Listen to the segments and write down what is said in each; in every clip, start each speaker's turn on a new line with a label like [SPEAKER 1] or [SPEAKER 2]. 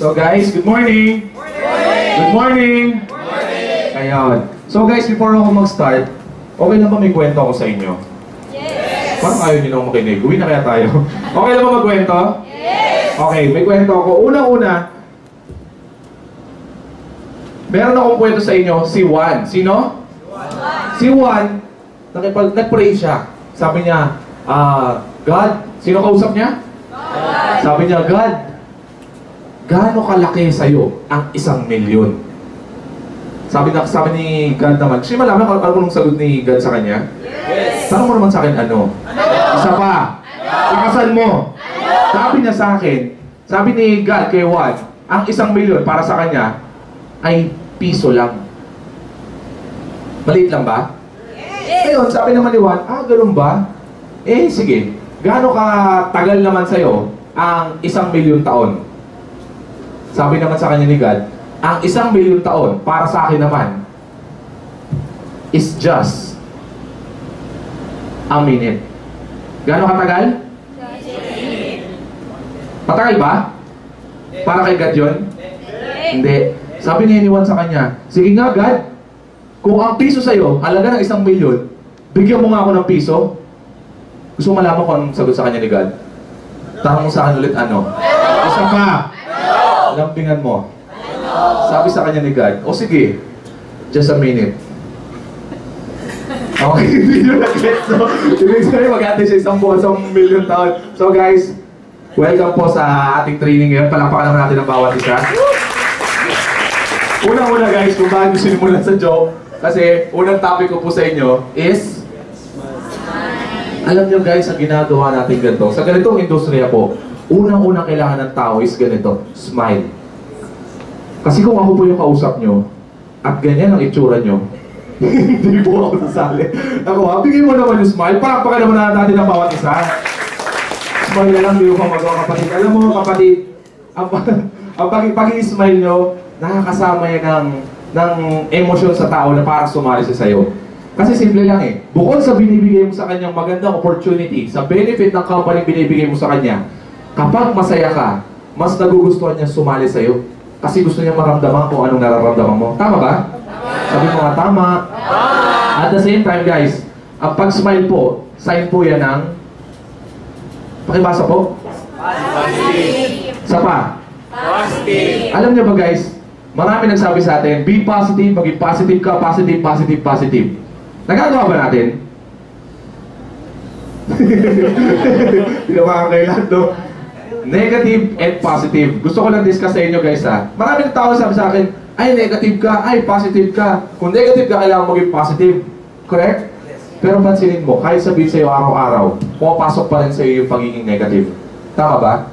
[SPEAKER 1] So guys, good morning! Good morning! Ayun. So guys, before ako mag-start, okay lang ba may kwento ako sa inyo?
[SPEAKER 2] Yes!
[SPEAKER 1] Parang ayaw nyo nang makinig. Uwi na kaya tayo. Okay lang ba magkwento? Yes! Okay, may kwento ako. Una-una, meron akong kwento sa inyo, si Juan. Sino? Si Juan, nag-pray siya. Sabi niya, God, sino kausap niya? God. Sabi niya, God, gaano kalaki sa'yo ang 1,000,000? Sabi ni God naman, kasi malaman kung ano nung sagot ni God sa kanya? Yes! Tanong mo naman sa akin, ano? Isa pa, ikasan mo. Sabi niya sa akin, sabi ni God kay Juan, ang 1,000,000 para sa kanya ay piso lang. Maliit lang ba? Yes! Ngayon, sabi naman ni Juan, ganun ba? Eh, sige. Gaano katagal naman sa'yo ang 1,000,000 taon? Sabi naman sa kanya ni God, ang 1,000,000 taon para sa akin naman is just a minute. Gaano katagal? Matagal ba? Para kay God yun? Hindi. Sabi ni Juan sa kanya, sige nga God, kung ang piso sa'yo, halaga ng 1,000,000, bigyan mo nga ako ng piso. Gusto mo malaman kung anong sagot sa kanya ni God? Tanong mo sa akin ulit, ano? Isa pa! Lampingan mo. Sabi sa kanya ni God, o sige, just a minute. Okay, hindi nyo na-get. So, ibig sabihin mag-ate siya 1,000,000 taon. So guys, welcome po sa ating training ngayon. Palakpakan naman natin ang bawat isa. Una-una guys, kung bakit sinimulan sa joke, kasi unang topic ko po sa inyo is, alam nyo guys, ang ginagawa natin ganito, sa ganitong industriya po, unang-unang kailangan ng tao is ganito, smile. Kasi kung ako po yung kausap nyo, at ganyan ang itsura nyo, hindi po ako sasali. Ako, bigay mo naman yung smile, palakpakan naman natin ang bawat isa. Smile na lang, di ko pa magawa kapatid. Alam mo kapatid, ang pag-i-smile nyo, nakakasama yan ng emosyon sa tao na parang sumali siya sa'yo. Kasi simple lang eh. Bukod sa binibigay mo sa kanyang magandang opportunity, sa benefit ng company binibigay mo sa kanya, kapag masaya ka, mas nagugustuhan niya sumali sa'yo. Kasi gusto niya maramdaman kung anong nararamdaman mo. Tama ba? Tama. Sabi mo nga, tama. Tama. At the same time guys, ang pag-smile po, sign po yan ng... Pakibasa po? Positive. Sa pa? Positive. Alam niyo ba guys, marami nagsabi sa atin, be positive, maging positive ka, positive, positive, positive. Nagagawa ba natin? Hindi na makakailan, no? Negative and positive. Gusto ko lang discuss sa inyo guys ha. Maraming tao sabi sa akin, ay negative ka, ay positive ka. Kung negative ka, kailangan maging positive. Correct? Pero pansinin mo, kahit sabihin sa'yo araw-araw, pumapasok pa rin sa'yo yung pagiging negative. Tama ba?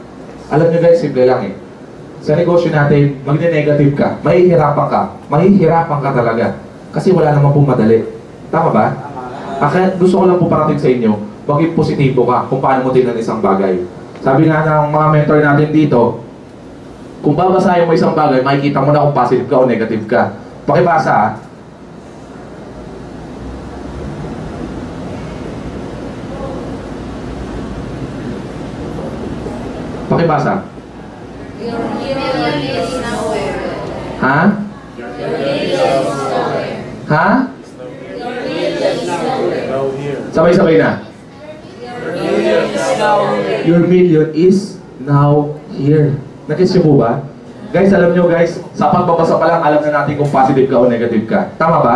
[SPEAKER 1] Alam nyo guys, simple lang eh. Sa negosyo natin, magne-negative ka, mahihirapan ka. Mahihirapan ka talaga. Kasi wala naman pong madali. Tama ba? Kaya gusto ko lang po parating sa inyo, maging positibo ka kung paano mo tingnan isang bagay. Sabi nga ng mga mentor natin dito, kung babasahin mo isang bagay, makikita mo na kung positive ka o negative ka. Pakibasa ha. Pakibasa.
[SPEAKER 2] Your million is nowhere.
[SPEAKER 1] Ha?
[SPEAKER 2] Your million is nowhere.
[SPEAKER 1] Ha?
[SPEAKER 2] Your million is nowhere.
[SPEAKER 1] Sabay-sabay na. Your million is now here. Nakis niyo po ba? Guys, alam nyo guys, sa pagbabasa pa lang, alam na natin kung positive ka o negative ka. Tama ba?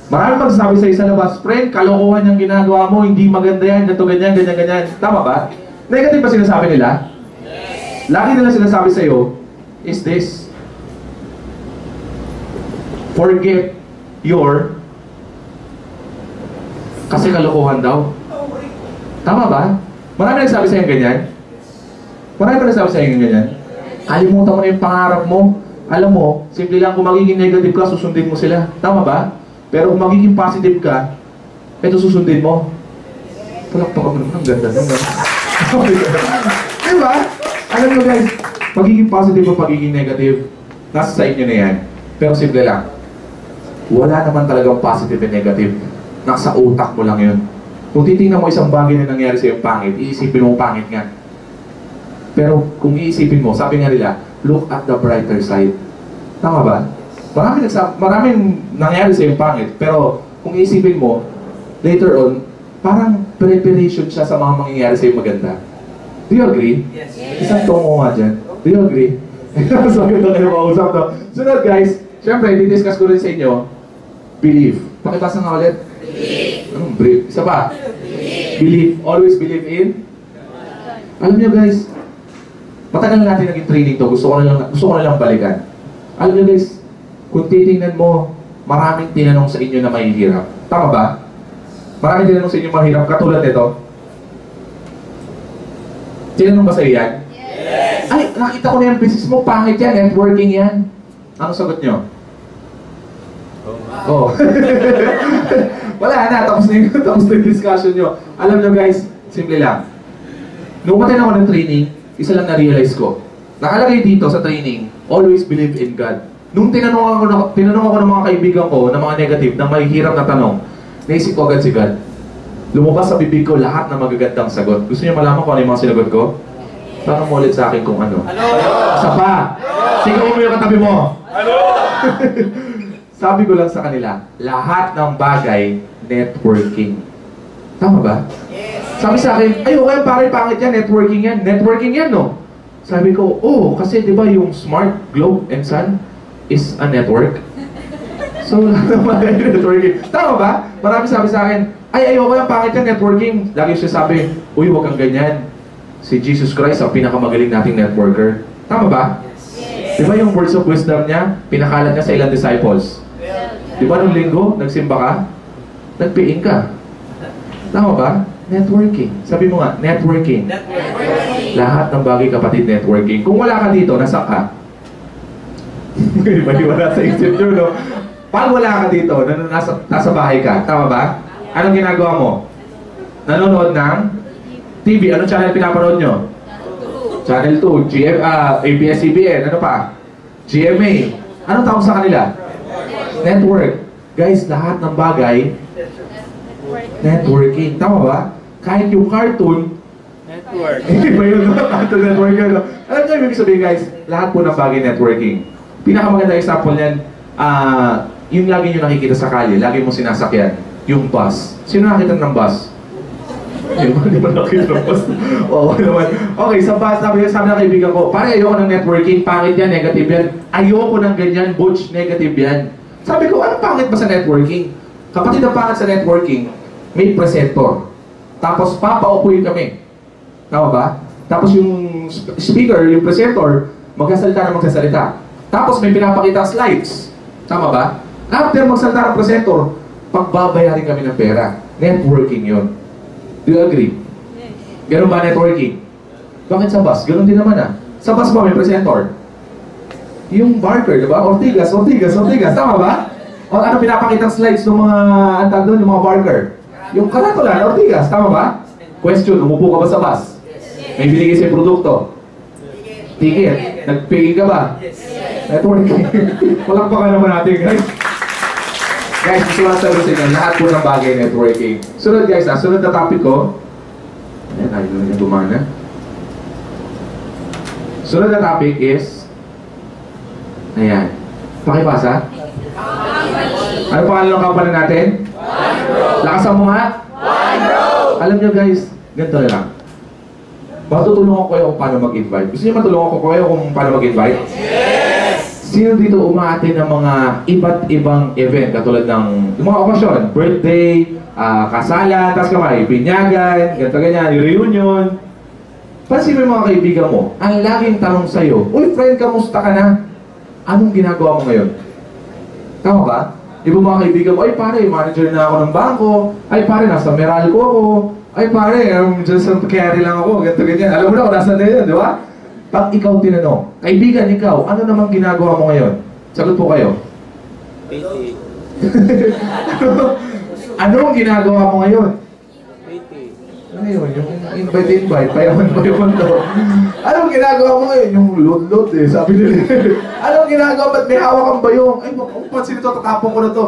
[SPEAKER 1] Maraming magsasabi sa isa labas, friend, kalokohan yung ginagawa mo, hindi maganda yan, ganito, ganyan, ganyan, ganyan. Tama ba? Negative ba sinasabi nila? Yes. Lagi nila sinasabi sa'yo, is this. Forget your kasi kalokohan daw. Tama ba? Marami nagsabi sa'yo ganyan? Marami pa nagsabi sa'yo ganyan? Kalimutan mo na yung pangarap mo. Alam mo, simple lang kung magiging negative ka, susundin mo sila. Tama ba? Pero kung magiging positive ka, ito susundin mo. Palakpakan mo naman. Ang ganda naman. Diba? Alam mo guys, magiging positive o magiging negative, nasa sa inyo na yan. Pero simple lang. Wala naman talagang positive and negative. Nasa utak mo lang yun. Kung titingnan mo isang bagay na nangyari sa iyong pangit, iisipin mo pangit nga. Pero kung iisipin mo, sabi nga nila, look at the brighter side. Tama ba? Maraming nangyari sa yung pangit, pero kung isipin mo, later on, parang preparation siya sa mga mangyayari sa yung maganda. Do you agree?
[SPEAKER 3] Yes.
[SPEAKER 1] Isang tungo nga dyan. Do you agree? So, ganda kayo makausap to. Sunod guys, syempre, didiscuss ko rin sa inyo, believe. Pakipasa nga ulit. Believe. Anong believe? Isa pa? Believe. Always believe in? Alam nyo guys, matagal na natin naging training to. Gusto ko na lang balikan. Alam nyo guys, kung titingnan mo, maraming tinanong sa inyo na mahihirap. Tama ba? Maraming tinanong sa inyo mahirap, katulad nito. Tinanong ba sa iyo yan? Yes! Ay, nakita ko na yung business mo, pangit yan, networking yan. Ano sagot nyo? Oh. Wala na, tapos na yung discussion nyo. Alam nyo guys, simple lang. Nung umatin ako ng training, isa lang na-realize ko. Nakalagay dito sa training, always believe in God. Nung tinanong ako ng mga kaibigan ko, ng mga negative, ng mahihirap na tanong, naisip ko agad si God. Lumabas sa bibig ko lahat ng magagandang sagot. Gusto niyo malaman kung ano yung mga sinagot ko? Tanong mo ulit sa akin kung ano.
[SPEAKER 3] Ano?
[SPEAKER 1] Isa pa! Sigaw mo yung katabi mo! Ano? Sabi ko lang sa kanila, lahat ng bagay, networking. Tama ba?
[SPEAKER 3] Yes.
[SPEAKER 1] Sabi sa akin, ay okay pare, pangit yan, networking yan. Networking yan, no? Sabi ko, oh, kasi di ba yung Smart Globe and Sun is a network? So, networking. Tama ba? Marami sabi sa akin, ay ayoko yung pangit yan, networking. Lagi siya sabi, uy, huwag kang ganyan. Si Jesus Christ ang pinakamagaling nating networker. Tama ba?
[SPEAKER 3] Yes.
[SPEAKER 1] Di ba yung words of wisdom niya, pinakalat niya sa ilang disciples? Di ba nung linggo, nagsimba ka? Nagpiing ka. Tama ba? Networking. Sabi mo nga, networking.
[SPEAKER 3] Networking.
[SPEAKER 1] Lahat ng bagay kapatid, networking. Kung wala ka dito, nasa ka? Wala sa isip nyo, no? Pag wala ka dito, nasa bahay ka, tama ba? Anong ginagawa mo? Nanonood ng TV. Anong channel pinapanood nyo? Channel 2, ABS-CBN, ano pa? GMA. Anong tawag sa kanila? Network. Guys, lahat ng bagay, networking. Tama ba? Kahit yung cartoon,
[SPEAKER 3] Network.
[SPEAKER 1] hindi ba yun? Cartoon network yun. Alam nyo, ibig sabihin guys, lahat po ng bagay networking. Pinakamaganda example niyan, yung lagi nyo nakikita sa kalye, lagi mo sinasakyan, yung bus. Sino nakita ng bus? Hindi mo nakita ng bus. Oo naman. Okay, sa bus, sabi ng kaibigan ko, pare ayoko ng networking, pangit yan, negative yan. Ayoko ng ganyan, butch, negative yan. Sabi ko, ano pangit ba sa networking? Kapatid ang pangit sa networking, may presenter. Tapos papaupuin kami. Tama ba? Tapos yung speaker, yung presenter, magsasalita na magsasalita. Tapos may pinapakita slides. Tama ba? After magsalita ng presenter, pagbabayarin kami ng pera. Networking yun. Do you agree? Ganun ba networking? Bakit sa bus? Ganun din naman ah. Sa bus ba may presenter? Yung barker, di ba? Ortigas. Tama ba? O ano pinapakita slides ng mga antag doon, yung mga barker? Yung karatola, Ortigas. Tama ba? Question, umupo ka ba sa bus? May binigay sa'yo produkto? Ticket. Nagpigil ka ba? Networking. Walang pa ka naman natin, guys. Guys, gusto ko lang sabi sa inyo, lahat po ng bagay networking. Sunod guys, sunod na topic ko. Ayan, ayaw na niya gumana. Sunod na topic is, ayan. Pakipasa. Ano pangalan ng company natin? Lakasan mo nga. Alam nyo guys, ganito na lang. Matutulungan ko kayo kung paano mag-invite. Gusto niyo matulungan ko kayo kung paano mag-invite? Yes! Sino dito umaatin ng mga iba't ibang event katulad ng mga okasyon? Birthday, kasalan, tas kamay, binyagan, ganito ganyan, reunion. Pansin mo yung mga kaibigan mo, ang laging tanong sa'yo, uy friend, kamusta ka na? Anong ginagawa mo ngayon? Tama ba? Di ba mga kaibigan mo, ay pare, manager na ako ng bangko, ay pare, nasa Meralco ako, ay pare, just carry lang ako, ganito ganyan. Alam mo na kung nasan na yun, di ba? Pag ikaw tinanong, kaibigan ikaw, ano namang ginagawa mo ngayon? Sagot po kayo.
[SPEAKER 3] PT.
[SPEAKER 1] Ano ang ginagawa mo ngayon?
[SPEAKER 3] PT.
[SPEAKER 1] Ano yun? Yung invite, payaman to. Anong ginagawa mo ngayon? Yung load eh, sabi nila. Anong ginagawa? Ba't may hawak kang bayong? Ay, pansin ito, tatapon ko na to.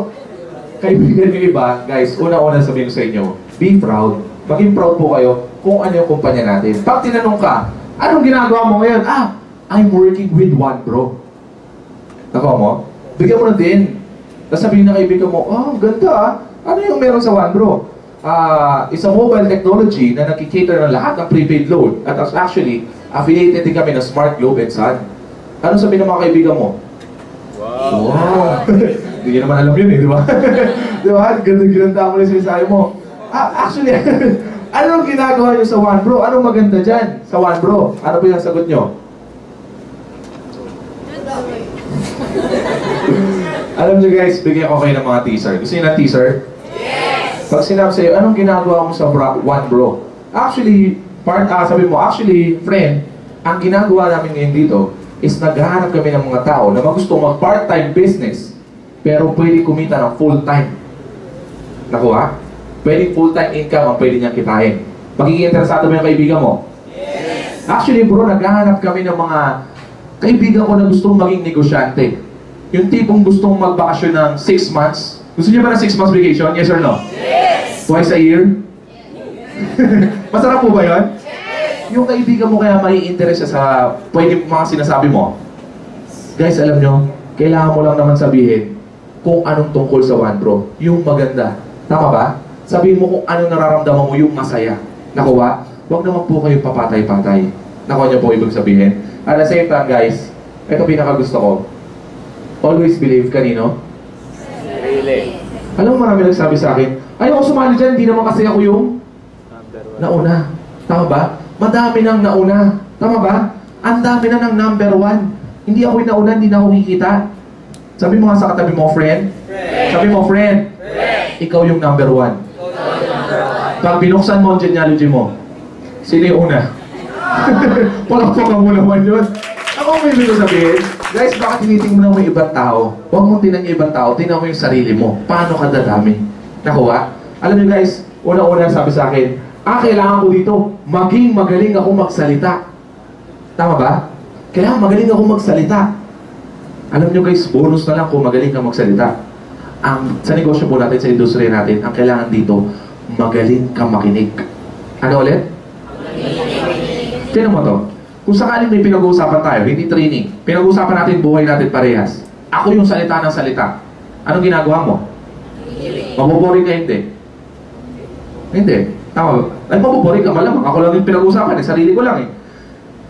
[SPEAKER 1] Kaibigan yung iba, guys, una-una sabihin ko sa inyo, be proud. Maging proud po kayo kung ano yung kumpanya natin. Pag tinanong ka, anong ginagawa mo ngayon? I'm working with one bro. Nakuha mo? Bigyan mo na din. Tapos sabihin ng kaibigan mo, oh, ang ganda ah. Ano yung meron sa one bro? It's a mobile technology na nakikater ng lahat ng prepaid load. At actually, affiliated din kami ng Smart Globe and Sun. Ano sabihin ng mga kaibigan mo? Wow! Hindi nyo naman alam yun eh, di ba? Di ba? Ganda-ganda mo na yung sinasabi mo. Actually, anong ginagawa nyo sa One Bro? Anong maganda dyan sa One Bro? Ano po yung sagot nyo? Alam nyo guys, bigyan ko kayo ng mga teaser. Gusto nyo ng teaser? Yes! Pag sinabi sa'yo, anong ginagawa mo sa One Bro? Actually, sabi mo, actually, friend, ang ginagawa namin ngayon dito is naghahanap kami ng mga tao na magustong mag-part-time business pero pwede kumita ng full-time. Nakuha? Pwede full-time income ang pwede niyang kitain. Magiging interesado ba yung kaibigan mo? Yes! Actually bro, naghahanap kami ng mga kaibigan ko na gustong maging negosyante. Yung tipong gustong magbakasyon ng 6 months. Gusto niyo ba ng 6 months vacation? Yes or no? Yes! Twice a year? Masarap po ba yun? Yung kaibigan mo kaya may interest sa pwede mga sinasabi mo. Guys, alam nyo, kailangan mo lang naman sabihin kung anong tungkol sa One Bro. Yung maganda. Tama ba? Sabihin mo kung anong nararamdaman mo yung masaya. Nakuha? Huwag naman po kayo papatay-patay. Nakuha niyo po ibig sabihin. At the same time, guys, ito pinakagusto ko. Always believe kanino?
[SPEAKER 3] Really?
[SPEAKER 1] Alam mo, marami nagsabi sa akin, ayoko sumali dyan, hindi naman kasi ako yung nauna. Tama ba? Madami nang nauna. Tama ba? Ang dami na ng number 1. Hindi ako yung nauna, hindi na ako kikita. Sabi mo nga sa katabi mo, friend. Sabi mo, friend. Ikaw yung number 1. Pag binuksan mo ang genealogy mo, sino yung una? Palakpakan mo naman yun. Ako may ibig sabihin, guys, bakit tinitingnan mo yung ibang tao? Huwag mong tingnan yung ibang tao, tingnan mo yung sarili mo. Paano ka dadami? Nakuha? Alam niyo guys, una-una sabi sa akin, kailangan ko dito, maging magaling ako magsalita. Tama ba? Kailangan magaling ako magsalita. Alam nyo guys, bonus na lang kung magaling ka magsalita. Sa negosyo po natin, sa industriya natin, ang kailangan dito, magaling ka makinig. Ano ulit? Tinan mo to. Kung sakaling may pinag-uusapan tayo, hindi training, pinag-uusapan natin buhay natin parehas. Ako yung salita ng salita. Anong ginagawa mo? Mabuboring ka hindi? Hindi. Tama ba? Ay, mabuboring ka malamang. Ako lang yung pinag-uusapan, sarili ko lang eh.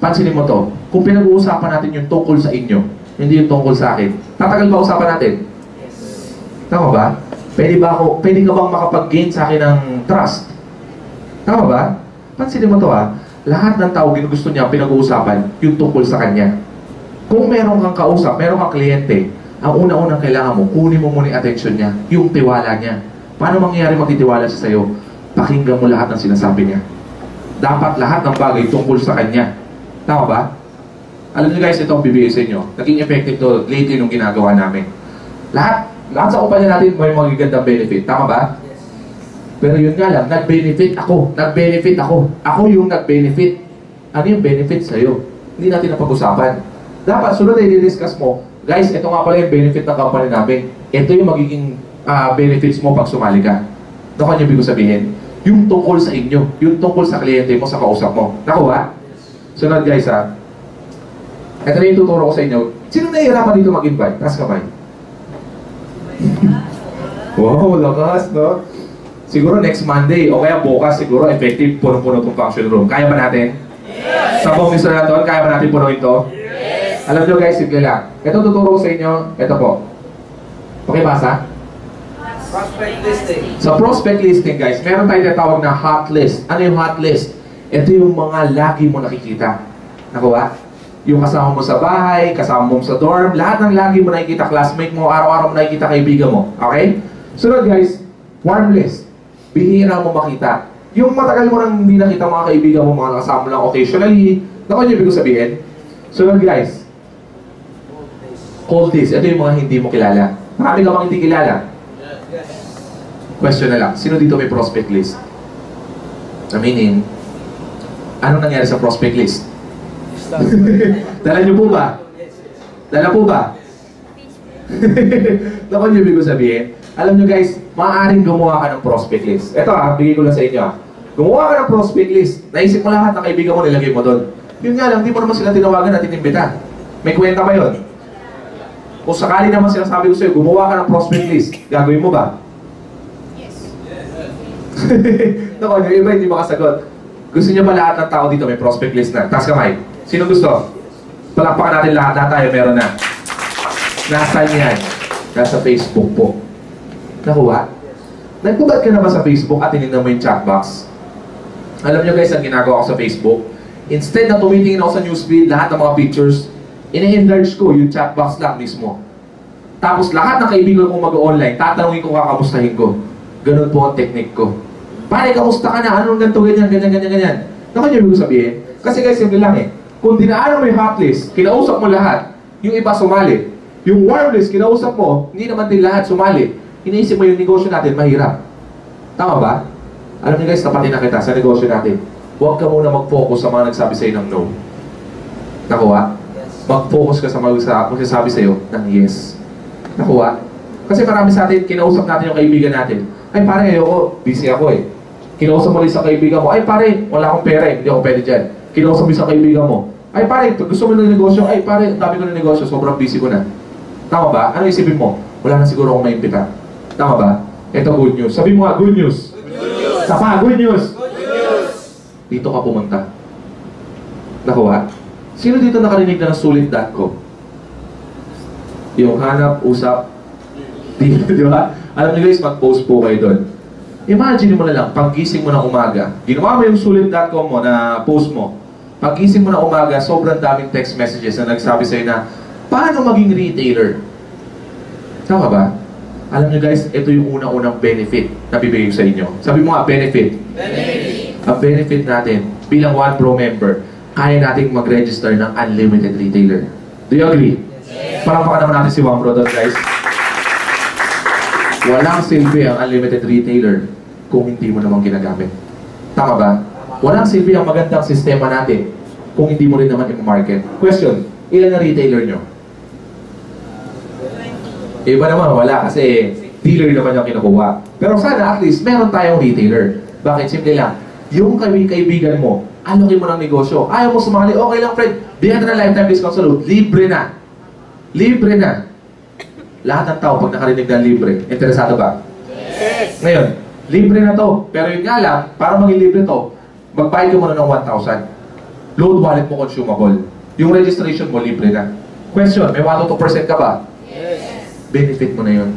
[SPEAKER 1] Pansinin mo to. Kung pinag-uusapan natin yung tungkol sa inyo, hindi yung tungkol sa akin, tatagal ba usapan natin? Yes. Tama ba? Pwede ka bang makapag-gain sa akin ng trust? Tama ba? Pansinin mo to ha. Lahat ng tao gusto niya pinag-uusapan yung tungkol sa kanya. Kung meron kang kausap, meron kang kliyente, ang una-unang kailangan mo, kunin mo muna yung attention niya, yung tiwala niya. Paano mangyayari magtitiwala siya sa'yo? Pakinggan mo lahat ng sinasabi niya. Dapat lahat ng bagay tungkol sa kanya. Tama ba? Alam niyo guys, ito ang bibigay sa inyo. Naging effective to lately nung ginagawa namin. Lahat sa kumpanya natin may magigandang benefit. Tama ba? Yes. Pero yun nga lang, nag-benefit ako. Ako yung nag-benefit. Ano yung benefit sa'yo? Hindi natin napag-usapan. Dapat, sunod na i-discuss mo, guys, ito nga pala yung benefit ng company namin. Ito yung magiging benefits mo pag sumali ka. Ano kanya ibig sabihin? Yung tungkol sa inyo, yung tungkol sa kliyente mo, sa kausap mo. Nakuha? Sunod guys ha. Ito na yung tuturo ko sa inyo. Sino nahihirapan dito mag-invite? Taas kamay. Wow, lakas, no? Siguro next Monday, o kaya bukas siguro, effective, puno-puno itong function room. Kaya ba natin? Yes! Sa buong installator, kaya ba natin punuin ito? Yes! Alam nyo guys, simple lang. Ito tuturo ko sa inyo, ito po. Pakibasa?
[SPEAKER 3] Prospect listing.
[SPEAKER 1] Sa prospect listing guys, meron tayong tinatawag na hot list. Ano yung hot list? Ito yung mga lagi mo nakikita. Nakuha? Yung kasama mo sa bahay, kasama mo sa dorm, lahat ng lagi mo nakikita, classmate mo, araw-araw mo nakikita kaibigan mo. Okay? Sunod guys, warm list. Bihira mo makita. Yung matagal mo nang hindi nakita mga kaibigan mo, mga kasama mo lang occasionally, nakuha niyo ibig sabihin? Sunod guys, cold list. Ito yung mga hindi mo kilala. Marami ka bang hindi kilala? Question na lang, sino dito may prospect list? Aminin, anong nangyari sa prospect list? Dala niyo po ba? Dala po ba? Naku niyo ibig sabihin? Alam niyo guys, maaaring gumawa ka ng prospect list. Ito bigay ko lang sa inyo Gumawa ka ng prospect list. Naisip mo lahat ng kaibigan mo, nilagay mo doon. Yun nga lang, hindi mo naman sila tinawagan at inimbita. May kwenta ba yun? Kung sakali naman sinasabi ko sa'yo, gumawa ka ng prospect list, gagawin mo ba? Naku, yung iba hindi makasagot. Gusto niyo ba lahat ng tao dito may prospect list na? Taas kamay. Sino gusto? Palakpakan natin lahat tayo, meron na. Nasaan yan? Nasa Facebook po. Nakuha? Nagbubad ka na ba sa Facebook at tinignan mo yung chat box? Alam niyo guys, ang ginagawa ko sa Facebook, instead na tumitingin ako sa newsfeed, lahat ng mga pictures, ini-enlarge ko yung chat box lang mismo. Tapos lahat ng kaibigan kong mag-online, tatanungin ko, kakamustahin ko. Ganun po ang technique ko. Pare, kamusta ka na? Anong ganito, ganyan. Naku niyo ibig sabihin? Kasi guys, simple lang eh. Kung dinaanan mo yung hotlist, kinausap mo lahat, yung iba sumali. Yung warm list, kinausap mo, hindi naman din lahat sumali. Iniisip mo yung negosyo natin, mahirap. Tama ba? Alam niyo guys, tapatin na kita sa negosyo natin. Huwag ka muna mag-focus sa mga nagsabi sa'yo ng no. Nakuha? Mag-focus ka sa mga magsasabi sa'yo ng yes. Nakuha? Kasi marami sa atin, kinausap natin yung kaibigan natin. Ay pare, ayoko, busy ako eh. Kinausap mo rin sa kaibigan mo, ay pare, wala akong pera eh, hindi ako pwede dyan. Kinausap mo sa kaibigan mo, ay pare, gusto mo ng negosyo, ay pare, dami ko ng negosyo, sobrang busy ko na. Tama ba? Ano isipin mo? Wala na siguro akong maimbita. Tama ba? Ito good news. Sabi mo nga, good news. Sapa, good news. Dito ka pumunta. Nakuha? Sino dito nakarinig na ng sulit.com? Yung hanap, usap, di ba? Alam niyo guys, mag-post po kayo doon. Imagine mo na lang, paggising mo ng umaga, ginawa mo yung sulit.com mo na post mo, paggising mo ng umaga, sobrang daming text messages na nagsabi sa'yo na, paano maging retailer? Tama ba? Alam niyo guys, ito yung unang-unang benefit na bibigay ko sa inyo. Sabi mo nga, benefit. Ang benefit natin, bilang One Pro member, kaya nating mag-register ng unlimited retailer. Do you agree? Yes. Palakpakan naman natin si One Pro doon guys. Walang silbi ang unlimited retailer kung hindi mo naman ginagamit. Tama ba? Walang silbi ang magandang sistema natin kung hindi mo rin naman i-market. Question, ilan na retailer nyo? Iba naman, wala kasi dealer naman yung kinukuha. Pero sana at least meron tayong retailer. Bakit? Simple lang. Yung kaibigan mo, alokin mo ng negosyo. Ayaw mo sumali, okay lang friend. Bigyan na ng lifetime discount sa load. Libre na. Libre na. Lahat ng tao pag nakarinig ng libre, interesado ba? Yes! Ngayon, libre na to. Pero yun nga lang, para maging libre to, magbayad ka muna ng 1,000. Load wallet mo consumable. Yung registration mo, libre na. Question, may 1 to 2% ka ba? Yes! Benefit mo na yun.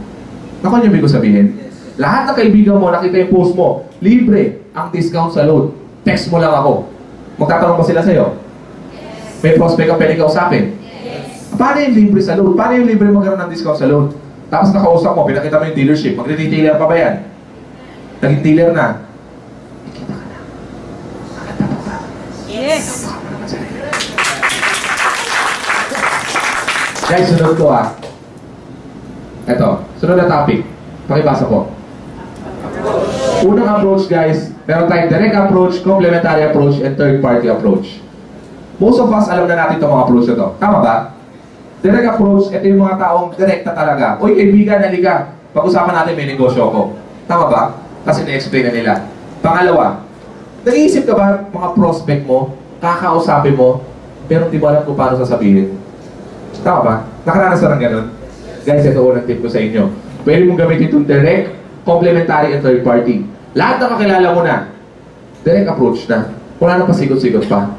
[SPEAKER 1] Naku niyo ibig ko sabihin? Yes. Lahat ng kaibigan mo, nakita yung post mo, libre ang discount sa load. Text mo lang ako. Magtatanong ba sila sa'yo? Yes. May prospect ka pwede kausapin? Paano yung libre sa load? Paano yung libre magkaroon ng discount sa load? Tapos nakausap mo, pinakita mo yung dealership. Magre-retailer pa ba yan? Naging dealer na. Ikita ka na. Nakatapo ka.
[SPEAKER 2] Yes!
[SPEAKER 1] Guys, sunod ko Ito, sunod na topic. Pakibasa po. Unang approach guys, meron tayong direct approach, complementary approach, and third party approach. Most of us alam na natin itong mga approach na ito. Tama ba? Direct approach, ito yung mga taong direkta talaga. Uy, kaibigan, halika. Pag-usapan natin may negosyo ako. Tama ba? Kasi na-explain na nila. Pangalawa, nag-iisip ka ba mga prospect mo, kakausapin mo, pero hindi mo alam kung paano sasabihin? Tama ba? Nakaranas na ng ganun? Guys, ito unang tip ko sa inyo. Pwede mong gamitin itong direct, complementary, and third party. Lahat na kakilala mo na, direct approach na. Wala na pasigot-sigot pa.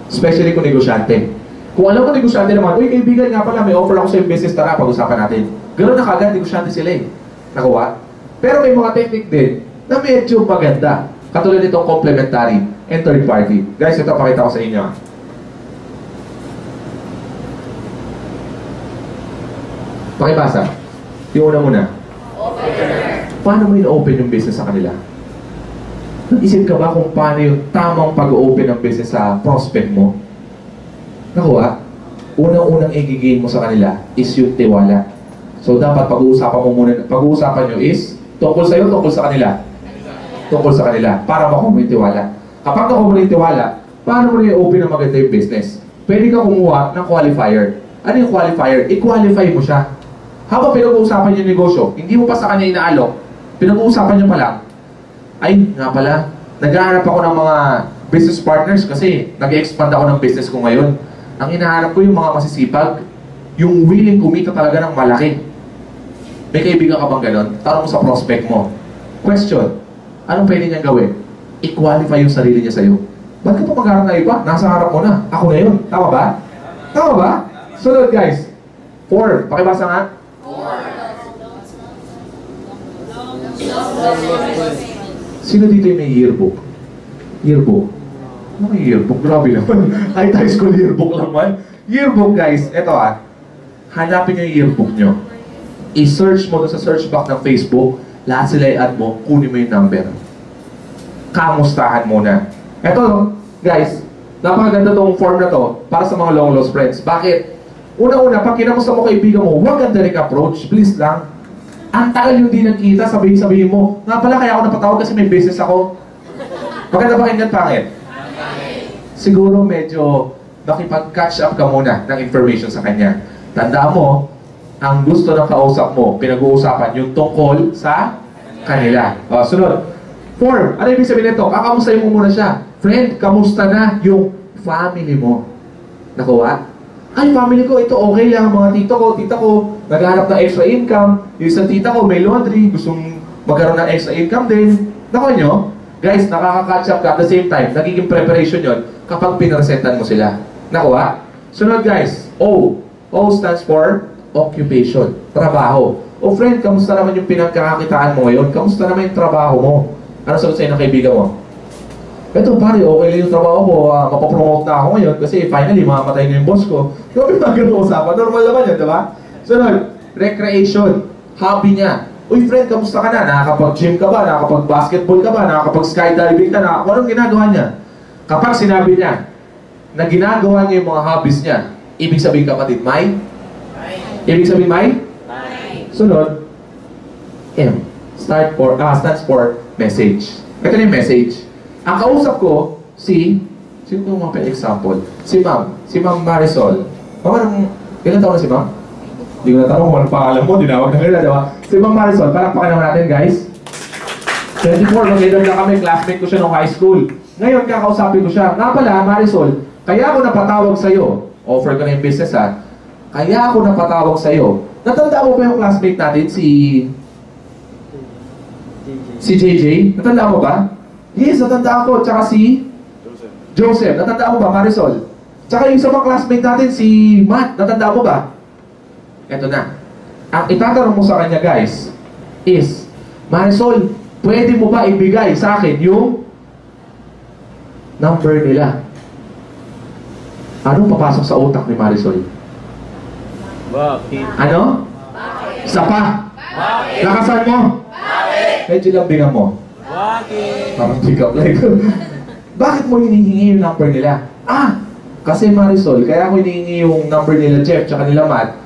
[SPEAKER 1] Especially kung negosyante. Kung alam ko negosyante naman, uy kaibigan nga pala, may offer ako sa yung business, tara, pag-usapan natin. Ganoon na kagad, negosyante sila eh. Nakuha? Pero may mga technique din na medyo maganda. Katulad nitong complementary and third party. Guys, ito pakita ko sa inyo. Pakibasa. Yung una muna. Paano mo in-open yung business sa kanila? Nag-isip ka ba kung paano yung tamang pag-open ng business sa prospect mo? Nakuha? Unang-unang i-gain mo sa kanila is yung tiwala. So dapat pag-uusapan mo muna, pag-uusapan nyo is tungkol sa'yo, tungkol sa kanila. Tungkol sa kanila, para makuha mo yung tiwala. Kapag nakuha mo yung tiwala, paano mo rin i-open ng maganda yung business? Pwede ka kumuha ng qualifier. Ano yung qualifier? I-qualify mo siya. Habang pinag-uusapan yung negosyo, hindi mo pa sa kanya inaalok, pinag-uusapan nyo pa lang, ay, nga pala, nag-aarap ako ng mga business partners kasi nag-expand ako ng business ko ngayon. Ang hinahanap ko yung mga masisipag, yung willing kumita talaga ng malaki. May kaibigan ka bang ganon? Tanong mo sa prospect mo. Question, anong pwede niyang gawin? I-qualify yung sarili niya sa'yo. Ba't ka pa mag-harap na iba? Nasa harap mo na. Ako na yun. Tama ba? Tama ba? Sunod guys. 4. Pakibasa nga. Sino dito yung may yearbook? Yearbook? Ano may yearbook? Grabe naman. Kahit high school yearbook naman. Yearbook guys, eto hanapin nyo yung yearbook nyo. I-search mo sa search box ng Facebook, lahat sila i-add mo, kunin mo yung number. Kamustahan muna. Eto guys, napakaganda tong form na to para sa mga long lost friends. Bakit? Una-una, pag kinamusta mo kaibigan mo, huwag ang direct approach, please lang. Ang tagal yung di nagkita, sabihin mo, nga pala kaya ako napatawag kasi may business ako. Maganda ba kanyang pangit? Siguro medyo makipag-catch up ka muna ng information sa kanya. Tandaan mo, ang gusto ng kausap mo, pinag-uusapan yung tungkol sa kanila. O, sunod. 4. Ano ibig sabihin nito? Kakamustahin mo muna siya. Friend, kamusta na yung family mo? Nakuha? Ay, family ko, ito okay lang. Mga tita ko, naghahanap ng extra income. Yung isang tita ko, may laundry, gustong magkaroon ng extra income din. Nakuha nyo? Guys, nakaka-catch up ka at the same time. Nagiging preparation yon kapag pinresentan mo sila. Nakuha? Sunod guys, O. O stands for occupation. Trabaho. O friend, kamusta naman yung pinagkakakitaan mo ngayon? Kamusta naman yung trabaho mo? Ano sagot sa'yo ng kaibigan mo? Eto pare, okay lang yung trabaho ko, mapapromote na ako ngayon kasi finally, mamamatay na yung boss ko. Yung pinag-ganong usapan, normal naman yun, diba? Sunod, recreation, hobby niya. Uy friend, kamusta ka na? Nakakapag-gym ka ba? Nakakapag-basketball ka ba? Nakakapag-skydiving ka na? Anong ginagawa niya? Kapag sinabi niya na ginagawa niya yung mga hobbies niya, ibig sabihin kapatid, may? Ibig sabihin may? Sunod, M. Stands for message. Ito na yung message. Ang kausap ko, sino ko mga example? Si Ma'am Marisol. Ma'am, ilan taon na si Ma'am? Hindi ko natanong kung anong pangalan mo, dinawag na nila, diba? Si Ma'am Marisol, palakpakan naman natin, guys. 24, mag-edad na kami, classmate ko siya nung high school. Ngayon, kakausapin ko siya. Nga pala, Marisol, kaya ako napatawag sa'yo. Offer ko na yung business, ha? Kaya ako napatawag sa'yo. Natanda mo ba yung classmate natin, si JJ? Natanda mo ba? Yes, natandaan ko. Tsaka si Joseph. Natandaan mo ba, Marisol? Tsaka yung sa mga classmate natin, si Matt. Natandaan mo ba? Eto na. Ang itatanong mo sa kanya, guys, is, Marisol, pwede mo ba ibigay sa akin yung number nila? Anong papasok sa utak ni Marisol?
[SPEAKER 2] Bakit?
[SPEAKER 1] Ano? Isa pa. Lakasan mo. Medyo lambingan mo.
[SPEAKER 2] Bakit?
[SPEAKER 1] Parang pick up like bakit mo hinihingi yung number nila? Kasi Marisol, kaya ako hinihingi yung number nila Jeff tsaka nila Matt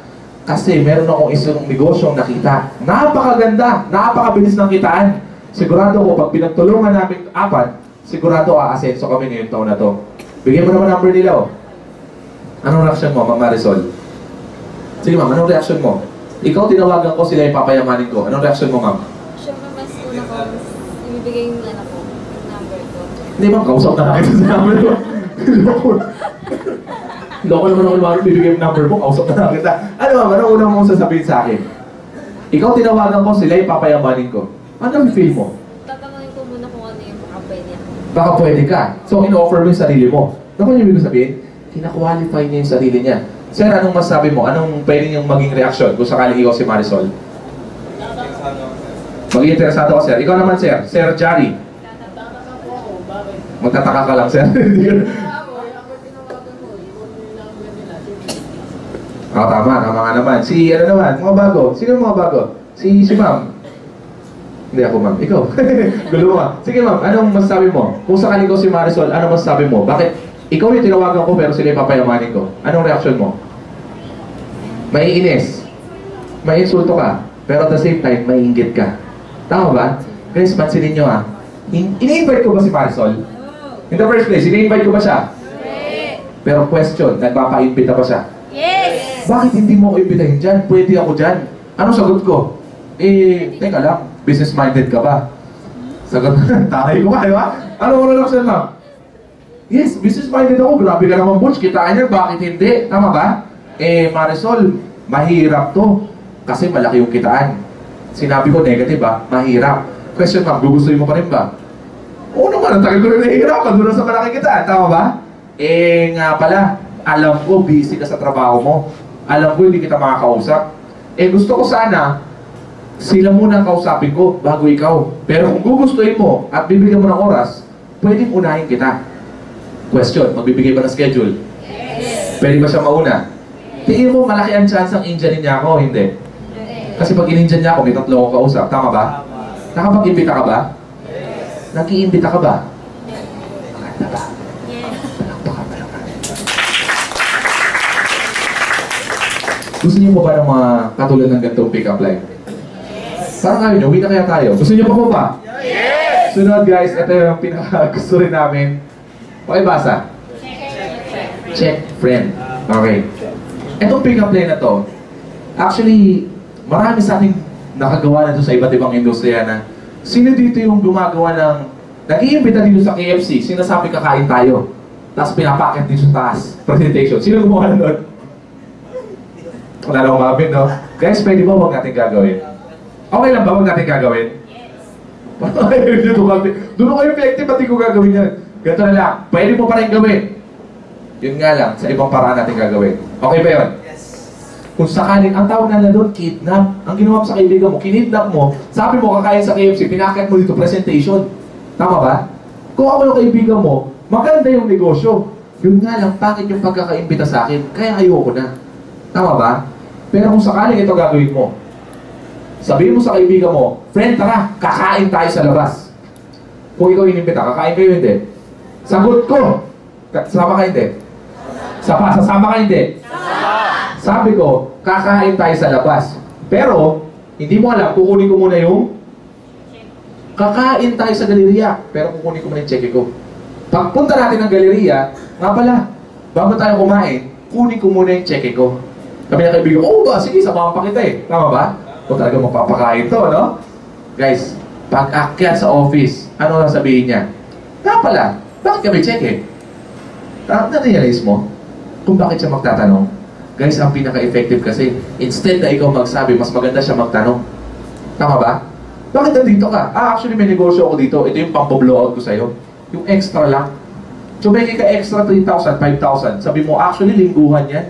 [SPEAKER 1] kasi meron akong isang negosyong nakita. Napakaganda, napakabilis ng kitaan. Sigurado ko, pag pinagtulungan namin apat, sigurado aasenso kami ngayong taon na to. Bigyan mo naman number nila, oh. Anong reaction mo, Ma'am Marisol? Sige ma'am, anong reaction mo? Ikaw tinawagan ko, sila yung papayamanin ko. Anong reaction mo, ma'am?
[SPEAKER 4] Siyempre, mas una ko, ibibigay yung ano ko, yung number ko.
[SPEAKER 1] Hindi ma'am, kausap na nakita sa number ko. Loko naman ako naman, bibigay yung number mo, kausap na nakita. Ano ma'am, anong unang mong sasabihin sa akin? Ikaw tinawagan ko, sila yung papayamanin ko. Ano feel mo?
[SPEAKER 4] Tatanungin ko muna kung ano yung baka pwede ako.
[SPEAKER 1] Baka pwede ka. So, in-offer mo yung sarili mo. Ano yung ibig sabihin? Kina-qualify niya yung sarili niya. Sir, anong masabi mo? Anong pwede niyong maging reaksyon kung sakaling ikaw si Marisol? Maging interesado ka, sir. Ikaw naman, sir. Sir Jari. Magtataka ka lang, sir. Tama nga naman. Si, ano naman, mga bago. Sino yung mga bago? Si ma'am. Hindi ako, ma'am. Ikaw. Gulo mo. Sige, ma'am. Anong masasabi mo? Kung sakaling ikaw si Marisol, anong masasabi mo? Bakit ikaw yung tinawagan ko pero sila yung papayamanin ko? Anong reaction mo? Maiinis. May insulto ka. Pero at the same time, maiinggit ka. Tama ba? Guys, pansinin nyo ha. Ini-invite ko ba si Marisol? In the first place, ini-invite ko ba siya? Pero question, nagpapa-invita ba siya?
[SPEAKER 4] Yes!
[SPEAKER 1] Bakit hindi mo ako imbitahin dyan? Pwede ako dyan. Anong sagot ko? Teka lang, business-minded ka ba? Sagot, taray ko ba, di ba? Anong reaction, ma'am? Yes, business-minded ako. Grabe ka naman, Butch. Kitaan niya, bakit hindi? Tama ba? Marisol, mahirap to. Kasi malaki yung kitaan. Sinabi ko negative ba? Mahirap. Question ma'am, gugustuhin mo pa rin ba? Oo naman, ang tagal ko rin nahihirapan. Doon sa malaki kitaan. Tama ba? Nga pala, alam ko, busy ka sa trabaho mo. Alam ko, hindi kita makakausap. Gusto ko sana, sila muna ang kausapin ko bago ikaw. Pero kung gugustuhin mo at bibigyan mo ng oras, pwedeng unahin kita. Question, magbibigay ba ng schedule? Yes. Pwede ba siya mauna? Tingin mo, malaki ang chance ang Indianin niya ako, hindi? Kasi pag in-Indian niya ako, may 3 ako kausap. Tama ba? Nakapag-imbita ka ba? Yes. Nag-iimbita ka ba? Maganda ba? Yes. Gusto niyo mo ba ng mga katulad ng ganitong pick-up line? Parang kayo nyo, wait na kaya tayo. Gusto niyo pa po ba? Yes! Sunod guys, ito yung pinaka-gusto rin namin. Pakibasa. Check friend. Okay. Itong pick-up line na to, actually, marami sa ating nakagawa na to sa iba't ibang industriya na sino dito yung gumagawa ng nag-iimbita dito sa KFC, sinasabi kakain tayo. Tapos pinapaket dito sa taas. Presentation. Sino gumawa na doon? Wala lang umabit, no? Guys, pwede ba huwag natin gagawin? Okay lang ba huwag natin gagawin? Yes. Doon kayo effective, pati ko gagawin yan. Ganito na lang, pwede mo pa rin gawin. Yun nga lang, sa ibang paraan natin gagawin. Okay ba yun? Yes. Kung sakaling, ang tawag na doon, kidnap. Ang ginawa mo sa kaibigan mo, kinidnap mo, sabi mo kakain sa KFC, pinakit mo dito, presentation. Tama ba? Kung ako yung kaibigan mo, maganda yung negosyo. Yun nga lang, bakit yung pagkakaimbita sa akin? Kaya ayoko na. Tama ba? Pero kung sakaling ito gagawin mo, sabihin mo sa kaibigan mo, friend, tara, kakain tayo sa labas. Kung ikaw inimbita, kakain kayo hindi? Sagot ko, sasama ka hindi? Sasama ka hindi? Sabi ko, kakain tayo sa labas. Pero, hindi mo alam, kukunin ko muna yung kakain tayo sa galeriya. Pero kukunin ko muna yung cheque ko. Pagpunta natin ng galeriya, nga pala, bago tayo kumain, kunin ko muna yung cheque ko. Kami na kaibigan, oh ba, sige, samahan pa kita eh. Tama ba? O talaga magpapakain to, no? Guys, pag akyat sa office, ano na sabihin niya? Nga pala, bakit kami cheque? Na-realize mo kung bakit siya magtatanong? Guys, ang pinaka-effective kasi, instead na ikaw magsabi, mas maganda siya magtanong. Tama ba? Bakit nandito ka? Actually may negosyo ako dito. Ito yung pang-blowout ko sa'yo. Yung extra lang. So, may ka extra 3,000, 5,000. Sabi mo, actually, lingguhan yan.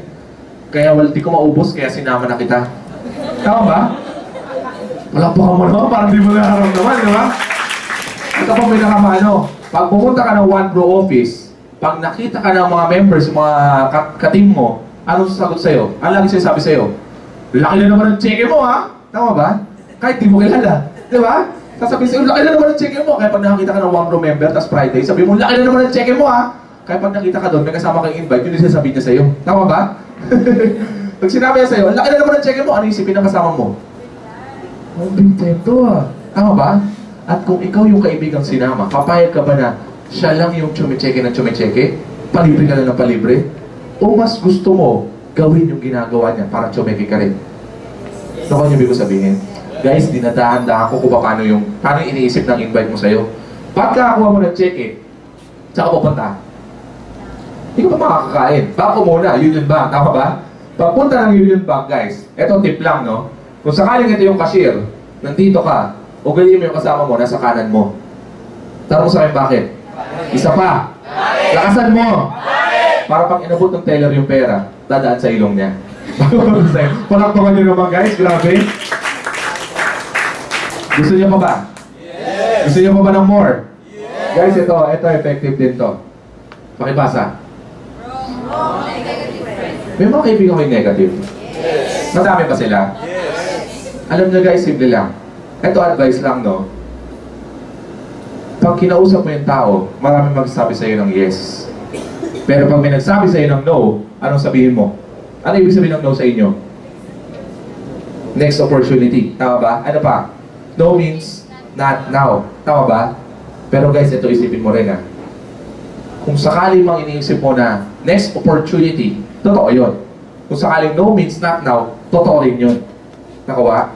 [SPEAKER 1] Kaya di ko maubos, kaya sinama na kita. Tama ba? Wala pa ka mo naman, parang di mo nararamdaman, di ba? Ito pa may nakamano. Pag pumunta ka ng One Pro office, pag nakita ka ng mga members, mga ka-team mo, anong sasagot sa'yo? Ano lagi sa'yo sabi sa'yo? Laki na naman ang cheque mo, ha? Tama ba? Kahit di mo kilala. Di ba? Sasabihin sa'yo, laki na naman ang cheque mo. Kaya pag nakakita ka ng One Pro member, tas Friday, sabi mo, laki na naman ang cheque mo, ha? Kaya pag nakita ka doon, may kasama kang invite, yun yung sasabihin niya sa'yo. Tama ba? Pag sinabi niya sa'yo, laki na naman ang cheque mo, ano isipin ng kasama mo? Oh, bintento, ha? Tama ba? At kung ikaw yung kaibigang sinama, papayag ka ba na siya lang yung chumicheke ng chumicheke? Palibre ka lang ng palibre? O mas gusto mo gawin yung ginagawa niya para chumeke ka rin? Ano ba yung ibig sabihin? Guys, dinadahan-dahan ko kung paano yung iniisip ng invite mo sa'yo. Pagkakuha mo ng cheque, saka pupunta. Hindi ka pa makakakain. Bako muna, Union Bank. Tama ba? Pagpunta ng Union Bank, guys, eto tip lang, no? Kung sakaling ito yung cashier, nandito ka, ugaliin mo yung kasama mo, nasa kanan mo. Tanong sa akin, bakit? Isa pa. Lakasan mo. Para pag inabot ng teller yung pera, dadaan sa ilong niya. Palakpakan nyo naman, guys. Grabe. Gusto niyo pa ba? Yes. Gusto niyo pa ba ng more? Yes. Guys, ito effective din to. Pakibasa. May mga kaibigan ko yung negative. Yes. Madami pa sila? Yes. Alam niyo guys, simple lang. Ito advice lang, no? Pag kinausap mo yung tao, maraming magsasabi sa'yo ng yes. Pero pag may nagsabi sa'yo ng no, anong sabihin mo? Ano ibig sabihin ng no sa inyo? Next opportunity. Tama ba? Ano pa? No means not now. Tama ba? Pero guys, ito isipin mo rin, ha? Kung sakaling mang iniisip mo na next opportunity, totoo yun. Kung sakaling no means not now, totoo rin yun. Nakawa?